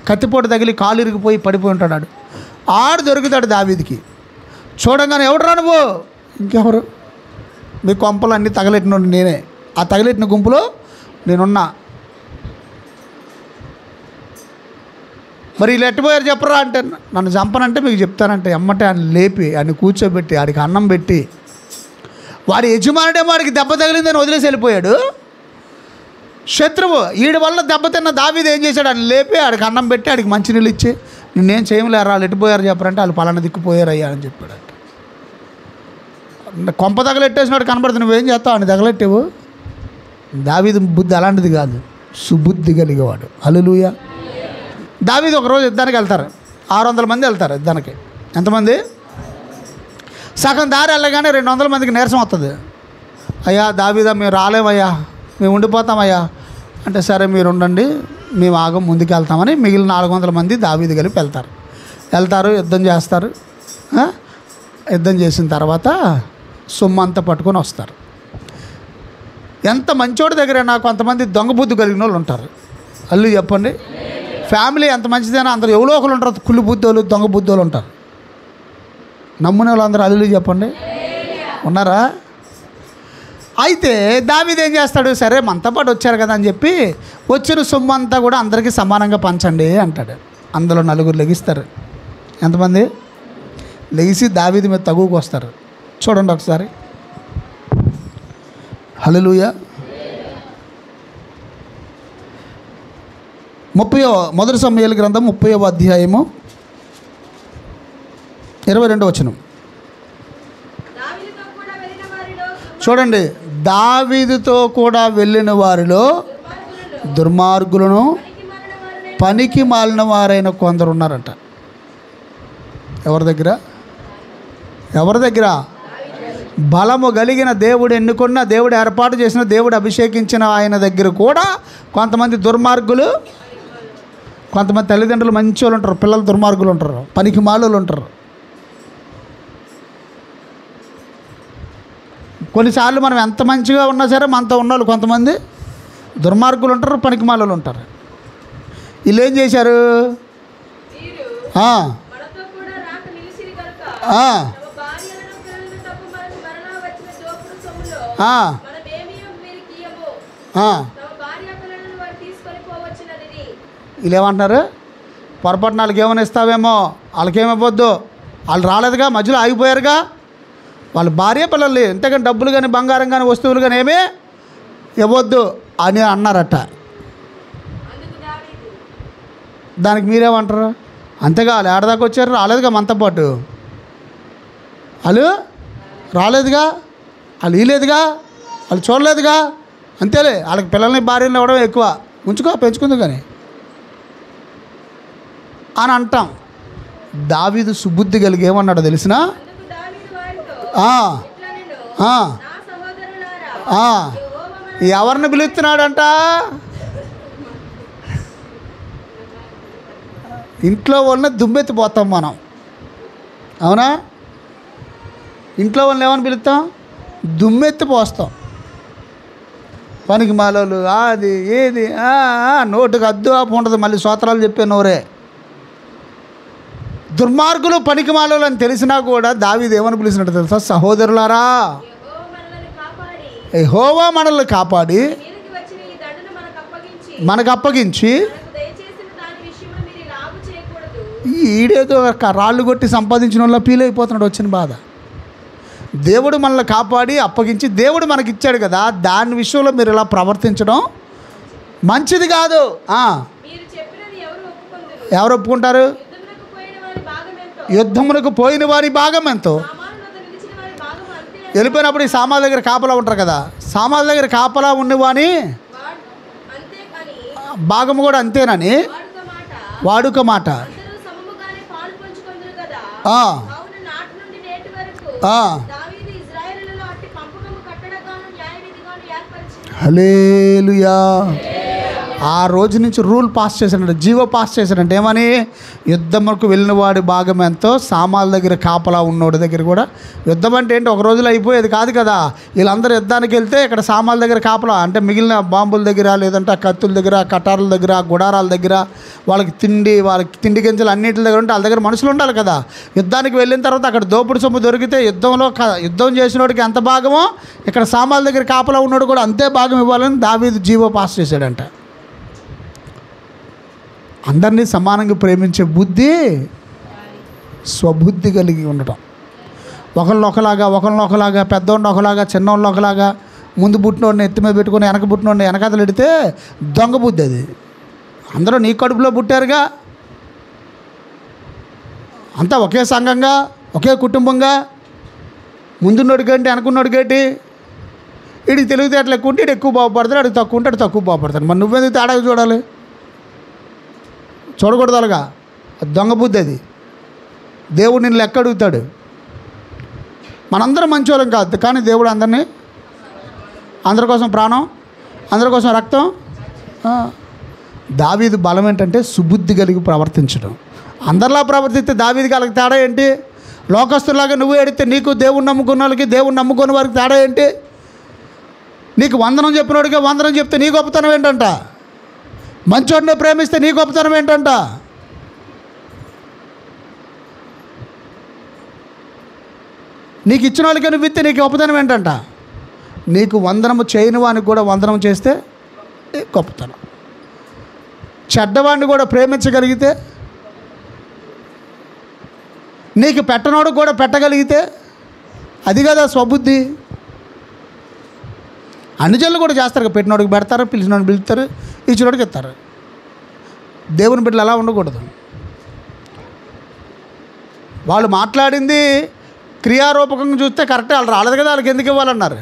కత్తిపోటు తగిలి కాలు ఇరిగిపోయి పడిపోయి ఉంటాడు. ఆడు దొరుకుతాడు దావీదుకి. చూడంగానే ఎవడురా నువ్వు? ఇంకెవరు? మీ కొంపలు అన్నీ తగలెట్టిన నేనే, ఆ తగలెట్టిన గుంపులో నేనున్నా. మరి వీళ్ళు ఎట్టిపోయారు చెప్పరా అంటే, నన్ను చంపనంటే మీకు చెప్తానంటే ఎమ్మటే ఆయన లేపి ఆయన కూర్చోబెట్టి ఆడికి అన్నం పెట్టి, వాడి యజమానుడేమో వాడికి దెబ్బ తగిలిందని వదిలేసి వెళ్ళిపోయాడు. శత్రువు వీడి వల్ల దెబ్బతిన్న దావీదు ఏం చేశాడు, ఆయన లేపి ఆడికి అన్నం పెట్టి ఆడికి మంచినీళ్ళు ఇచ్చి, నిన్నేం చేయలేరు, వాళ్ళు ఎట్టిపోయారు చెప్పరంటే వాళ్ళు పలానా దిక్కుపోయారు అయ్యా అని చెప్పాడు. కొంప తగలెట్టేసినాడు కనబడుతుంది, నువ్వేం చేస్తావు అని తగలెట్టేవు. దావీదు బుద్ధి అలాంటిది కాదు, సుబుద్ధి కలిగేవాడు. హల్లెలూయా. దావీదు ఒకరోజు యుద్ధానికి వెళ్తారు, 600 మంది వెళ్తారు యుద్ధానికి. ఎంతమంది? సగం దారి వెళ్ళగానే 200 మందికి నీరసం వస్తుంది. అయ్యా దావీదా మేము రాలేమయ్యా, మేము ఉండిపోతామయ్యా అంటే, సరే మీరు ఉండండి మేము ఆగం ముందుకు వెళ్తామని మిగిలిన 400 మంది దావీదు కలిపి వెళ్తారు యుద్ధం చేస్తారు. యుద్ధం చేసిన తర్వాత సొమ్ము అంతా పట్టుకొని వస్తారు. ఎంత మంచోడి దగ్గరైనా కొంతమంది దొంగ బుద్ధి కలిగిన వాళ్ళు ఉంటారు. అల్లు చెప్పండి, ఫ్యామిలీ ఎంత మంచిదైనా అందరూ ఎవరో ఒకరు ఉంటారు, కుళ్ళు బుద్ధోళ్ళు దొంగ బుద్ధోళ్ళు ఉంటారు. నమ్మునే వాళ్ళు అందరూ అల్లు చెప్పండి, ఉన్నారా? అయితే దావీదు ఏం చేస్తాడు, సరే మనతో పాటు వచ్చారు కదా అని చెప్పి వచ్చిన సొమ్ము అంతా కూడా అందరికీ సమానంగా పంచండి అంటాడు. అందులో 4 లెగిస్తారు. ఎంతమంది లెగిసి దావీదు మీద తగువకు వస్తారు? చూడండి ఒకసారి. హల్లెలూయా. 1 సమూయేలు గ్రంథం 30వ అధ్యాయము 22వ వచనం చూడండి. దావీదుతో కూడా వెళ్ళిన వారిలో దుర్మార్గులను పనికి మాలిన వారైన కొందరు ఉన్నారంట. ఎవరి దగ్గర? బలము కలిగిన దేవుడు ఎన్నుకున్న, దేవుడు ఏర్పాటు చేసిన, దేవుడు అభిషేకించిన ఆయన దగ్గర కూడా కొంతమంది దుర్మార్గులు, కొంతమంది తల్లిదండ్రులు మంచి వాళ్ళు ఉంటారు, పిల్లలు దుర్మార్గులు ఉంటారు, పనికి మాలోళ్ళు ఉంటారు. కొన్నిసార్లు మనం ఎంత మంచిగా ఉన్నా సరే మనతో ఉన్నవాళ్ళు కొంతమంది దుర్మార్గులు ఉంటారు, పనికి మాలోళ్ళు ఉంటారు. వీళ్ళు ఏం చేశారు? వీళ్ళు ఏమంటున్నారు? పొరపాటున వాళ్ళకి ఏమైనా ఇస్తావేమో, వాళ్ళకేమైపోద్దు, వాళ్ళు రాలేదుగా, మధ్యలో ఆగిపోయారుగా, వాళ్ళ భార్య పిల్లలు ఎంతగాని డబ్బులు కానీ బంగారం కానీ వస్తువులు కానీ ఏమీ ఇవ్వద్దు అని అన్నారట. దానికి మీరేమంటారు? అంతేగా, వాళ్ళు ఏడదాకా వచ్చారు, రాలేదుగా మనతో పాటు, వాళ్ళు రాలేదుగా, వాళ్ళు ఇలేదుగా, వాళ్ళు చూడలేదుగా, అంతేలే, వాళ్ళకి పిల్లల్ని భార్యను ఇవ్వడం ఎక్కువ, ఉంచుకో పెంచుకుంది కానీ అని అంటాం. దావీదు సుబుద్ధి కలిగి ఏమన్నాడో తెలిసిన? ఎవరిని పిలుస్తున్నాడంట? ఇంట్లో వాళ్ళని దుమ్మెత్తిపోతాం మనం, అవునా? ఇంట్లో వాళ్ళని ఏమని పిలుస్తాం? దుమ్మెత్తిపోస్తాం. పనికి మాలోళ్ళు, అది ఏది నోటుకు అద్దు ఆపు ఉంటుంది, మళ్ళీ స్తోత్రాలు చెప్పే నోరే. దుర్మార్గులు పనికి మాలోళ్ళు అని తెలిసినా కూడా దావీదు ఏమని పిలిచినట్టు తెలుసా? సహోదరులారా, యెహోవా మనల్ని కాపాడి మనకు అప్పగించి, ఈడేదో రాళ్ళు కొట్టి సంపాదించిన వాళ్ళ ఫీల్ అయిపోతున్నాడు. వచ్చిన బాధ, దేవుడు మనల్ని కాపాడి అప్పగించి దేవుడు మనకి ఇచ్చాడు కదా, దాని విషయంలో మీరు ఇలా ప్రవర్తించడం మంచిది కాదు. ఎవరు ఒప్పుకుంటారు? యుద్ధమునకు పోయిన వారి భాగం ఎంతో. వెళ్ళిపోయినప్పుడు ఈ సామాన్ల దగ్గర కాపలా ఉంటారు కదా, సామాన్ల దగ్గర కాపలా ఉన్నవాని భాగము కూడా అంతేనని వాడుక మాట. హల్లెలూయా. ఆ రోజు నుంచి రూల్ పాస్ చేశాడంట, జీవో పాస్ చేశాడంటే ఏమని? యుద్ధముకు వెళ్ళిన వాడి భాగం ఎంతో, సామాన్ల దగ్గర కాపలా ఉన్నోడి దగ్గర కూడా. యుద్ధం అంటే ఏంటి? ఒక రోజులో అయిపోయేది కాదు కదా. వీళ్ళందరూ యుద్ధానికి వెళ్తే ఇక్కడ సామాన్ల దగ్గర కాపలా అంటే మిగిలిన బాంబుల దగ్గర, లేదంటే ఆ కత్తుల దగ్గర, కటార్ల దగ్గర, గుడారాల దగ్గర, వాళ్ళకి తిండి గింజలు అన్నింటి దగ్గర ఉంటే వాళ్ళ దగ్గర మనుషులు ఉండాలి కదా. యుద్ధానికి వెళ్ళిన తర్వాత అక్కడ దోపుడు సొమ్ము దొరికితే యుద్ధం చేసినోడికి ఎంత భాగమో ఇక్కడ సామాన్ల దగ్గర కాపలా ఉన్నోడు కూడా అంతే భాగం ఇవ్వాలని దావీదు జీవో పాస్ చేశాడంట. అందరినీ సమానంగా ప్రేమించే బుద్ధి, స్వబుద్ధి కలిగి ఉండటం. ఒకళ్ళొకలాగా పెద్దోడిని ఒకలాగా చిన్నోళ్ళని ఒకలాగా, ముందు పుట్టినోడిని ఎత్తి మీద పెట్టుకొని వెనక పుట్టినోడిని వెనకాతలు ఎడితే దొంగ బుద్ధి అది. అందరూ నీ కడుపులో పుట్టారుగా, అంతా ఒకే సంఘంగా ఒకే కుటుంబంగా, ముందున్నోడికేంటి వెనకున్నోడికేంటి. వీడికి తెలివితేటలు ఎక్కువ ఉంటే వీడు ఎక్కువ బాగుపడతాడు, వాడికి తక్కువ ఉంటే వాడు తక్కువ బాగుపడతాడు. మరి నువ్వెందుకు తేడాగా చూడాలి? చూడకూడదు అలాగా, దొంగ బుద్ధి అది. దేవుడు నిన్ను లెక్క అడుగుతాడు. మనందరం మంచోళ్ళం కాదు, కానీ దేవుడు అందరినీ, అందరి కోసం ప్రాణం, అందరి కోసం రక్తం. దావీదు బలం ఏంటంటే సుబుద్ధి కలిగి ప్రవర్తించడం. అందరిలా ప్రవర్తిస్తే దావీదు వాళ్ళకి తేడా ఏంటి? లోకస్తులాగా నువ్వు ఎడితే నీకు దేవుణ్ణి నమ్ముకున్న వాళ్ళకి, దేవుణ్ణి నమ్ముకున్న వారికి తేడా ఏంటి? నీకు వందనం చెప్పినోడికే వందనం చెప్తే నీ గొప్పతనం ఏంటంట? మంచోడిని ప్రేమిస్తే నీ గొప్పతనం ఏంటంట? నీకు ఇచ్చిన వాళ్ళకి నువ్వు ఇస్తే నీకు గొప్పతనం ఏంటంట? నీకు వందనము చేయని వానికి కూడా వందనం చేస్తే గొప్పతనం. చెడ్డవాడిని కూడా ప్రేమించగలిగితే, నీకు పెట్టనోడు కూడా పెట్టగలిగితే అది కదా స్వబుద్ధి. అన్ని జనులు కూడా చేస్తారు, పెట్టినోడికి పెడతారు, పిలిచినోడికి పిలుస్తారు, ఇచ్చినోడికి ఇస్తారు. దేవుని బిడ్డలు అలా ఉండకూడదు. వాళ్ళు మాట్లాడింది క్రియారూపకంగా చూస్తే కరెక్టే, వాళ్ళు రాలేదు కదా, వాళ్ళకి ఎందుకు ఇవ్వాలన్నారు.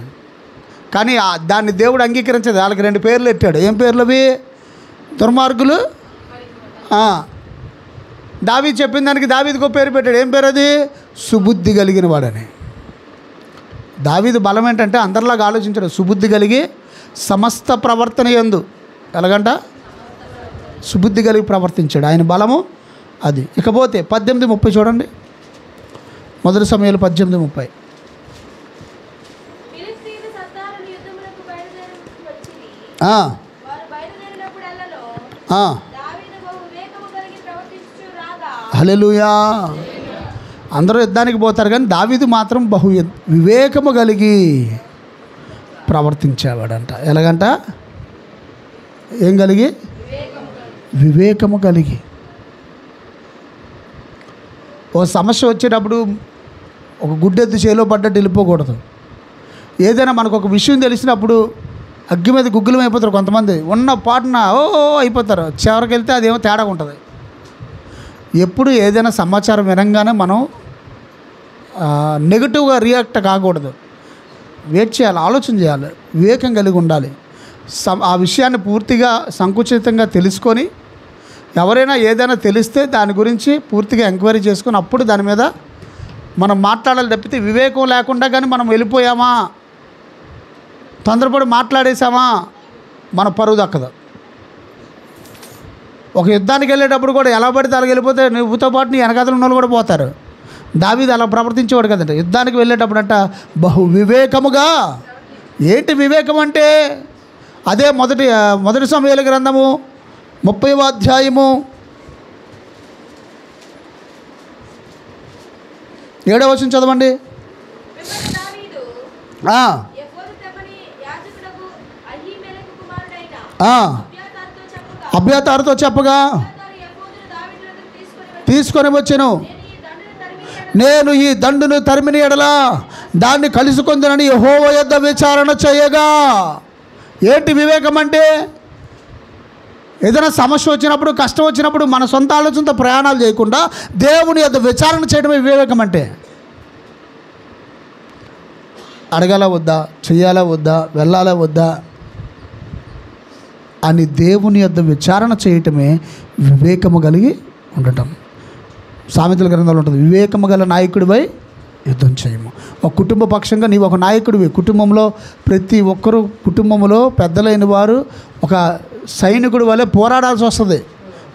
కానీ దాన్ని దేవుడు అంగీకరించదు. వాళ్ళకి 2 పేర్లు ఎట్టాడు. ఏం పేర్లు అవి? దుర్మార్గులు. దావీదు చెప్పిన దానికి దావీదుకు పేరు పెట్టాడు. ఏం పేరు అది? సుబుద్ధి కలిగిన వాడని. దావీదు బలం ఏంటంటే అందరిలాగా ఆలోచించాడు. సుబుద్ధి కలిగి సమస్త ప్రవర్తన యందు ఎలాగంట సుబుద్ధి కలిగి ప్రవర్తించాడు. ఆయన బలము అది. ఇకపోతే 18:30 చూడండి. మొదటి సమయాలు 18:30. ఫిలిష్తీయులు సర్దారులు యుద్ధమునకు బయలుదేరి వచ్చిరి. వారు బయలుదేరినప్పుడెల్లలో దావీదు బహు వివేకము కలిగి ప్రవర్తించుచు రాగా. హల్లెలూయా. అందరూ యుద్ధానికి పోతారు, కానీ దావీదు మాత్రం బహు వివేకము కలిగి ప్రవర్తించేవాడంట. ఎలాగంట? ఏం కలిగి? వివేకము కలిగి. ఓ సమస్య వచ్చేటప్పుడు ఒక గుడ్డెద్దు చేలో పడ్డట్టు వెళ్ళిపోకూడదు. ఏదైనా మనకు ఒక విషయం తెలిసినప్పుడు అగ్గి మీద గుగ్గులం అయిపోతారు కొంతమంది. ఉన్న పాటున అయిపోతారు. చివరికి వెళ్తే అదేమో తేడా ఉంటుంది. ఎప్పుడు ఏదైనా సమాచారం వినంగానే మనం నెగిటివ్గా రియాక్ట్ కాకూడదు. వెయిట్ చేయాలి, ఆలోచన చేయాలి, వివేకం కలిగి ఉండాలి. ఆ విషయాన్ని పూర్తిగా సంకుచితంగా తెలుసుకొని, ఎవరైనా ఏదైనా తెలిస్తే దాని గురించి పూర్తిగా ఎంక్వైరీ చేసుకొని అప్పుడు దాని మీద మనం మాట్లాడాలి తప్పితే వివేకం లేకుండా కానీ మనం వెళ్ళిపోయామా, తొందరపడి మాట్లాడేసామా, మన పరువు దక్కదు. ఒక యుద్ధానికి వెళ్ళేటప్పుడు కూడా ఎలా పడితే అలాగ వెళ్ళిపోతే నువ్వుతో పాటు నీ వెనకాతలు ఉన్న వాళ్ళు కూడా పోతారు. దావీదు అలా ప్రవర్తించేవాడు కదండి. యుద్ధానికి వెళ్ళేటప్పుడు అంట బహు వివేకముగా. ఏంటి వివేకం అంటే? అదే మొదటి సమూయేలు గ్రంథము 30వ అధ్యాయము 7వ వచనం చదవండి. పిమ్మట దావీదు ఎఫోదు తెమ్మని యాజకుడగు అహీమెలెకు కుమారుడైన అబ్యాతారుతో చెప్పగా అబ్యాతారు ఎఫోదును దావీదు వద్దకు తీసుకొని వచ్చెను. నేను ఈ దండును తరిమిన ఎడల దాన్ని కలుసుకొందునని యెహోవా యొద్ద విచారణ చేయగా. ఏంటి వివేకం అంటే? ఏదైనా సమస్య వచ్చినప్పుడు, కష్టం వచ్చినప్పుడు మన సొంత ఆలోచనతో ప్రయాణాలు చేయకుండా దేవుని యొద్ద విచారణ చేయడమే వివేకం అంటే. అడగాలా వద్దా, చెయ్యాలా వద్దా, వెళ్ళాలా వద్దా అని దేవుని యొద్ద విచారణ చేయటమే వివేకము కలిగి ఉండటం. సామెతల గ్రంథంలో ఉంటుంది, వివేకము గల నాయకుడిపై యుద్ధం చేయము. ఒక కుటుంబ పక్షంగా నీవు ఒక నాయకుడివి. కుటుంబంలో ప్రతి ఒక్కరూ, కుటుంబంలో పెద్దలైన వారు ఒక సైనికుడి వల్లే పోరాడాల్సి వస్తుంది.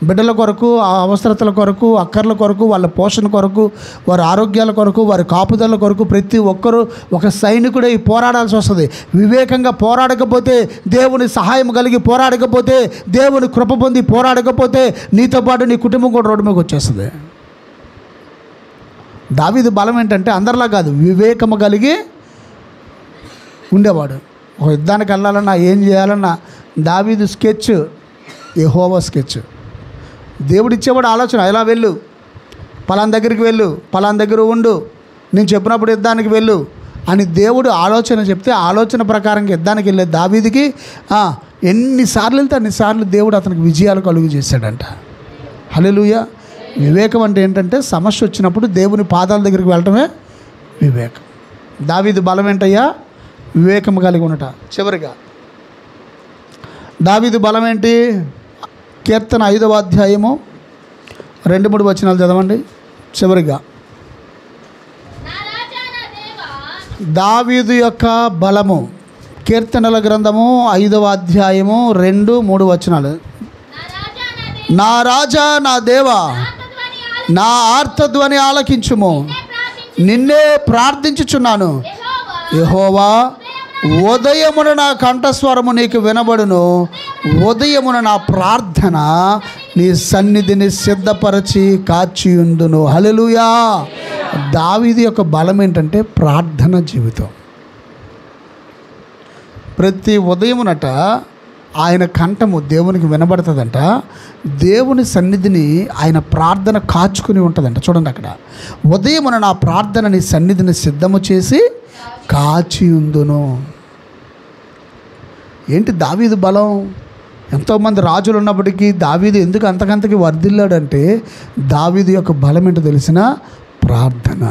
బిడ్డల కొరకు, ఆ అవసరతల కొరకు, అక్కర్ల కొరకు, వాళ్ళ పోషణ కొరకు, వారి ఆరోగ్యాల కొరకు, వారి కాపుదల కొరకు ప్రతి ఒక్కరూ ఒక సైనికుడై పోరాడాల్సి వస్తుంది. వివేకంగా పోరాడకపోతే, దేవుని సహాయం కలిగి పోరాడకపోతే, దేవుని కృప పొంది పోరాడకపోతే నీతో పాటు నీ కుటుంబం కూడా రోడ్డు మీదకి వచ్చేస్తుంది. దావీదు బలం ఏంటంటే అందరిలా కాదు, వివేకము కలిగి ఉండేవాడు. ఒక యుద్ధానికి వెళ్ళాలన్నా, ఏం చేయాలన్నా దావీదు స్కెచ్ యెహోవా స్కెచ్. దేవుడు ఇచ్చేవాడు ఆలోచన, ఎలా వెళ్ళు, పలానా దగ్గరికి వెళ్ళు, పలానా దగ్గర ఉండు, నేను చెప్పినప్పుడు యుద్ధానికి వెళ్ళు అని దేవుడు ఆలోచన చెప్తే ఆలోచన ప్రకారంగా యుద్ధానికి వెళ్ళే దావీదుకి ఎన్నిసార్లు వెళ్తే అన్నిసార్లు దేవుడు అతనికి విజయాలు కలుగు చేశాడంట. హల్లెలూయా. వివేకం అంటే ఏంటంటే సమస్య వచ్చినప్పుడు దేవుని పాదాల దగ్గరికి వెళ్ళటమే వివేకం. దావీదు బలం ఏంటయ్యా? వివేకం కలిగి ఉండట. చివరిగా దావీదు బలం ఏంటి? కీర్తన 5వ అధ్యాయము 2-3 వచనాలు చదవండి. చివరిగా దావీదు యొక్క బలము, కీర్తనల గ్రంథము 5వ అధ్యాయము 2-3 వచనాలు. నా రాజా నా దేవా, నా ఆర్తధ్వని ఆలకించుము, నిన్నే ప్రార్థించుచున్నాను. యెహోవా, ఉదయమున నా కంఠస్వరము నీకు వినబడును, ఉదయమున నా ప్రార్థన నీ సన్నిధిని సిద్ధపరచి కాచియుందును. హల్లెలూయా. దావీదు యొక్క బలం ఏంటంటే ప్రార్థన జీవితం. ప్రతి ఉదయమునట ఆయన కంఠము దేవునికి వినబడుతుందంట. దేవుని సన్నిధిని ఆయన ప్రార్థన కాచుకుని ఉంటుందంట. చూడండి అక్కడ, ఉదయమున నా ప్రార్థన నీ సన్నిధిని సిద్ధము చేసి కాచి ఉందును. ఏంటి దావీదు బలం? ఎంతోమంది రాజులు ఉన్నప్పటికీ దావీదు ఎందుకు అంతకంతకి వర్ధిల్లాడంటే దావీదు యొక్క బలం ఏంటో తెలిసిన ప్రార్థన.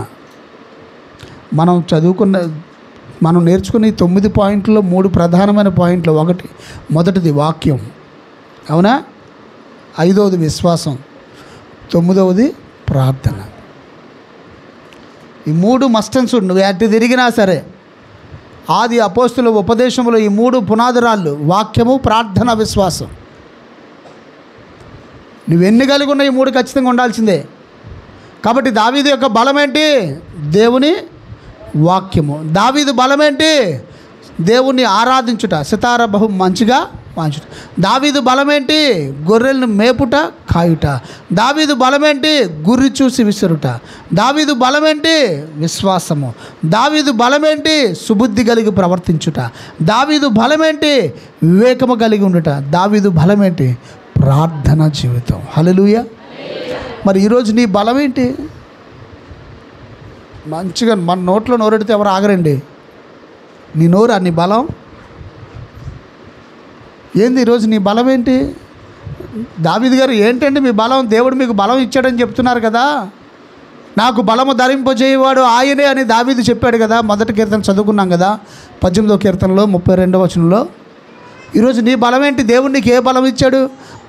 మనం నేర్చుకున్న ఈ 9 పాయింట్లలో 3 ప్రధానమైన పాయింట్లు. మొదటిది వాక్యం, అవునా? 5వది విశ్వాసం, 9వది ప్రార్థన. ఈ 3 మస్టన్స్ నువ్వు ఎటు తిరిగినా సరే ఆది అపోస్తుల ఉపదేశంలో ఈ 3 పునాదిరాళ్ళు వాక్యము, ప్రార్థన, విశ్వాసం. నువ్వెన్ని కలిగి ఉన్న ఈ 3 ఖచ్చితంగా ఉండాల్సిందే. కాబట్టి దావీదు యొక్క బలం ఏంటి? దేవుని వాక్యము. దావీదు బలం ఏంటి? దేవుణ్ణి ఆరాధించుట, సితార బహు మంచిగా వాంచుట. దావీదు బలమేంటి? గొర్రెలను మేపుట, కాయుట. దావీదు బలమేంటి? గురి చూసి విసురుట. దావీదు బలమేంటి? విశ్వాసము. దావీదు బలమేంటి? సుబుద్ధి కలిగి ప్రవర్తించుట. దావీదు బలమేంటి? వివేకము కలిగి ఉండుట. దావీదు బలమేంటి? ప్రార్థన జీవితం. హల్లెలూయా. మరి ఈరోజు నీ బలం ఏంటి? మంచిగా మన నోట్లో నోరెడితే ఎవరు ఆగరండి. నీ నోరు నీ బలం ఏంది? ఈరోజు నీ బలం ఏంటి? దావీదు గారు ఏంటండి మీ బలం? దేవుడు మీకు బలం ఇచ్చాడని చెప్తున్నారు కదా. నాకు బలము ధరింపజేయవాడు ఆయనే అని దావీదు చెప్పాడు కదా. మొదటి కీర్తన చదువుకున్నాం కదా, 18వ కీర్తనలో 32వ వచనంలో. ఈరోజు నీ బలం ఏంటి? దేవుడు నీకు ఏ బలం ఇచ్చాడు?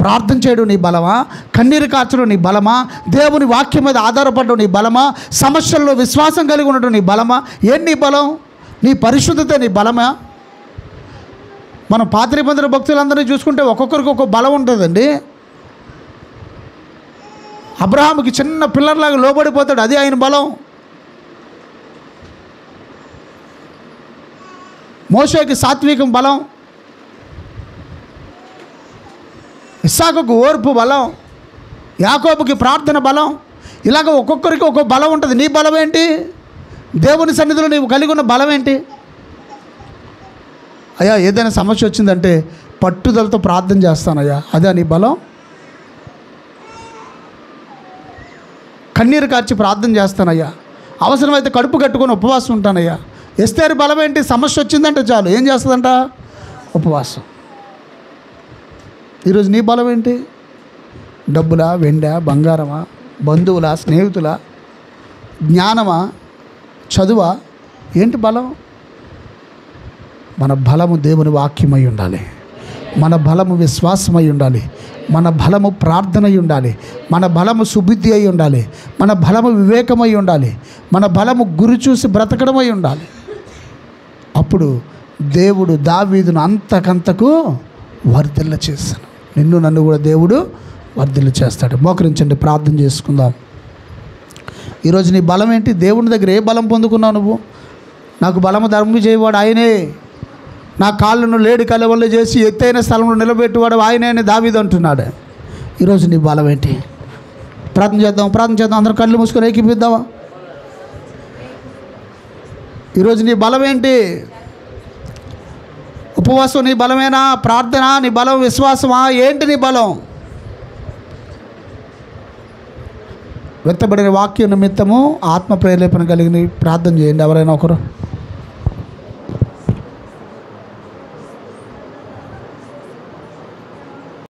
ప్రార్థన చేయడం నీ బలమా? కన్నీరు కార్చడం నీ బలమా? దేవుని వాక్యం మీద ఆధారపడడం నీ బలమా? సమస్యల్లో విశ్వాసం కలిగి ఉండడం నీ బలమా? ఏం నీ బలం? నీ పరిశుద్ధత నీ బలమా? మనం పాత నిబంధన భక్తులందరినీ చూసుకుంటే ఒక్కొక్కరికి ఒక్కొక్క బలం ఉంటుందండి. అబ్రహాముకి చిన్న పిల్లర్లాగా లోబడిపోతాడు, అది ఆయన బలం. మోషేకి సాత్వికం బలం, ఇస్సాకుకు ఓర్పు బలం, యాకోబుకి ప్రార్థన బలం. ఇలాగ ఒక్కొక్కరికి ఒక్కొక్క బలం ఉంటుంది. నీ బలం ఏంటి? దేవుని సన్నిధిలో నీవు కలిగి ఉన్న బలం ఏంటి? అయ్యా ఏదైనా సమస్య వచ్చిందంటే పట్టుదలతో ప్రార్థన చేస్తానయ్యా, అదే నీ బలం. కన్నీరు కార్చి ప్రార్థన చేస్తానయ్యా, అవసరమైతే కడుపు కట్టుకొని ఉపవాసం ఉంటానయ్యా. ఎస్తేరు బలం ఏంటి? సమస్య వచ్చిందంటే చాలు ఏం చేస్తుందంట? ఉపవాసం. ఈరోజు నీ బలం ఏంటి? డబ్బులా, వెండా, బంగారమా, బంధువులా, స్నేహితులా, జ్ఞానమా, చదువా? ఏంటి బలం? మన బలము దేవుని వాక్యమై ఉండాలి. మన బలము విశ్వాసమై ఉండాలి. మన బలము ప్రార్థన అయి ఉండాలి. మన బలము సుబుద్ధి అయి ఉండాలి. మన బలము వివేకమై ఉండాలి. మన బలము గురి చూసి బ్రతకడమై ఉండాలి. అప్పుడు దేవుడు దావీదును అంతకంతకు వర్ధిల్ల చేశాను. నిన్ను నన్ను కూడా దేవుడు వర్ధిల్ల చేస్తాడు. మోకరించండి, ప్రార్థన చేసుకుందాం. ఈరోజు నీ బలం ఏంటి? దేవుని దగ్గర ఏ బలం పొందుకున్నావు నువ్వు? నాకు బలము ధర్మం చేయవాడు ఆయనే, నా కాళ్ళను లేడి కలవల్ల చేసి ఎత్తైన స్థలంలో నిలబెట్టేవాడు ఆయనే అని దావీదు అంటున్నాడు. ఈరోజు నీ బలం ఏంటి? ప్రార్థన చేద్దాం. అందరూ కళ్ళు మూసుకొని ఏకీపిద్దామా? ఈరోజు నీ బలం ఏంటి? ఉపవాసం నీ బలమేనా? ప్రార్థన నీ బలం? విశ్వాసమా? ఏంటి నీ బలం? వెత్తబడిన వాక్య నిమిత్తము ఆత్మ ప్రేరేపణ కలిగి ప్రార్థన చేయండి ఎవరైనా ఒకరు.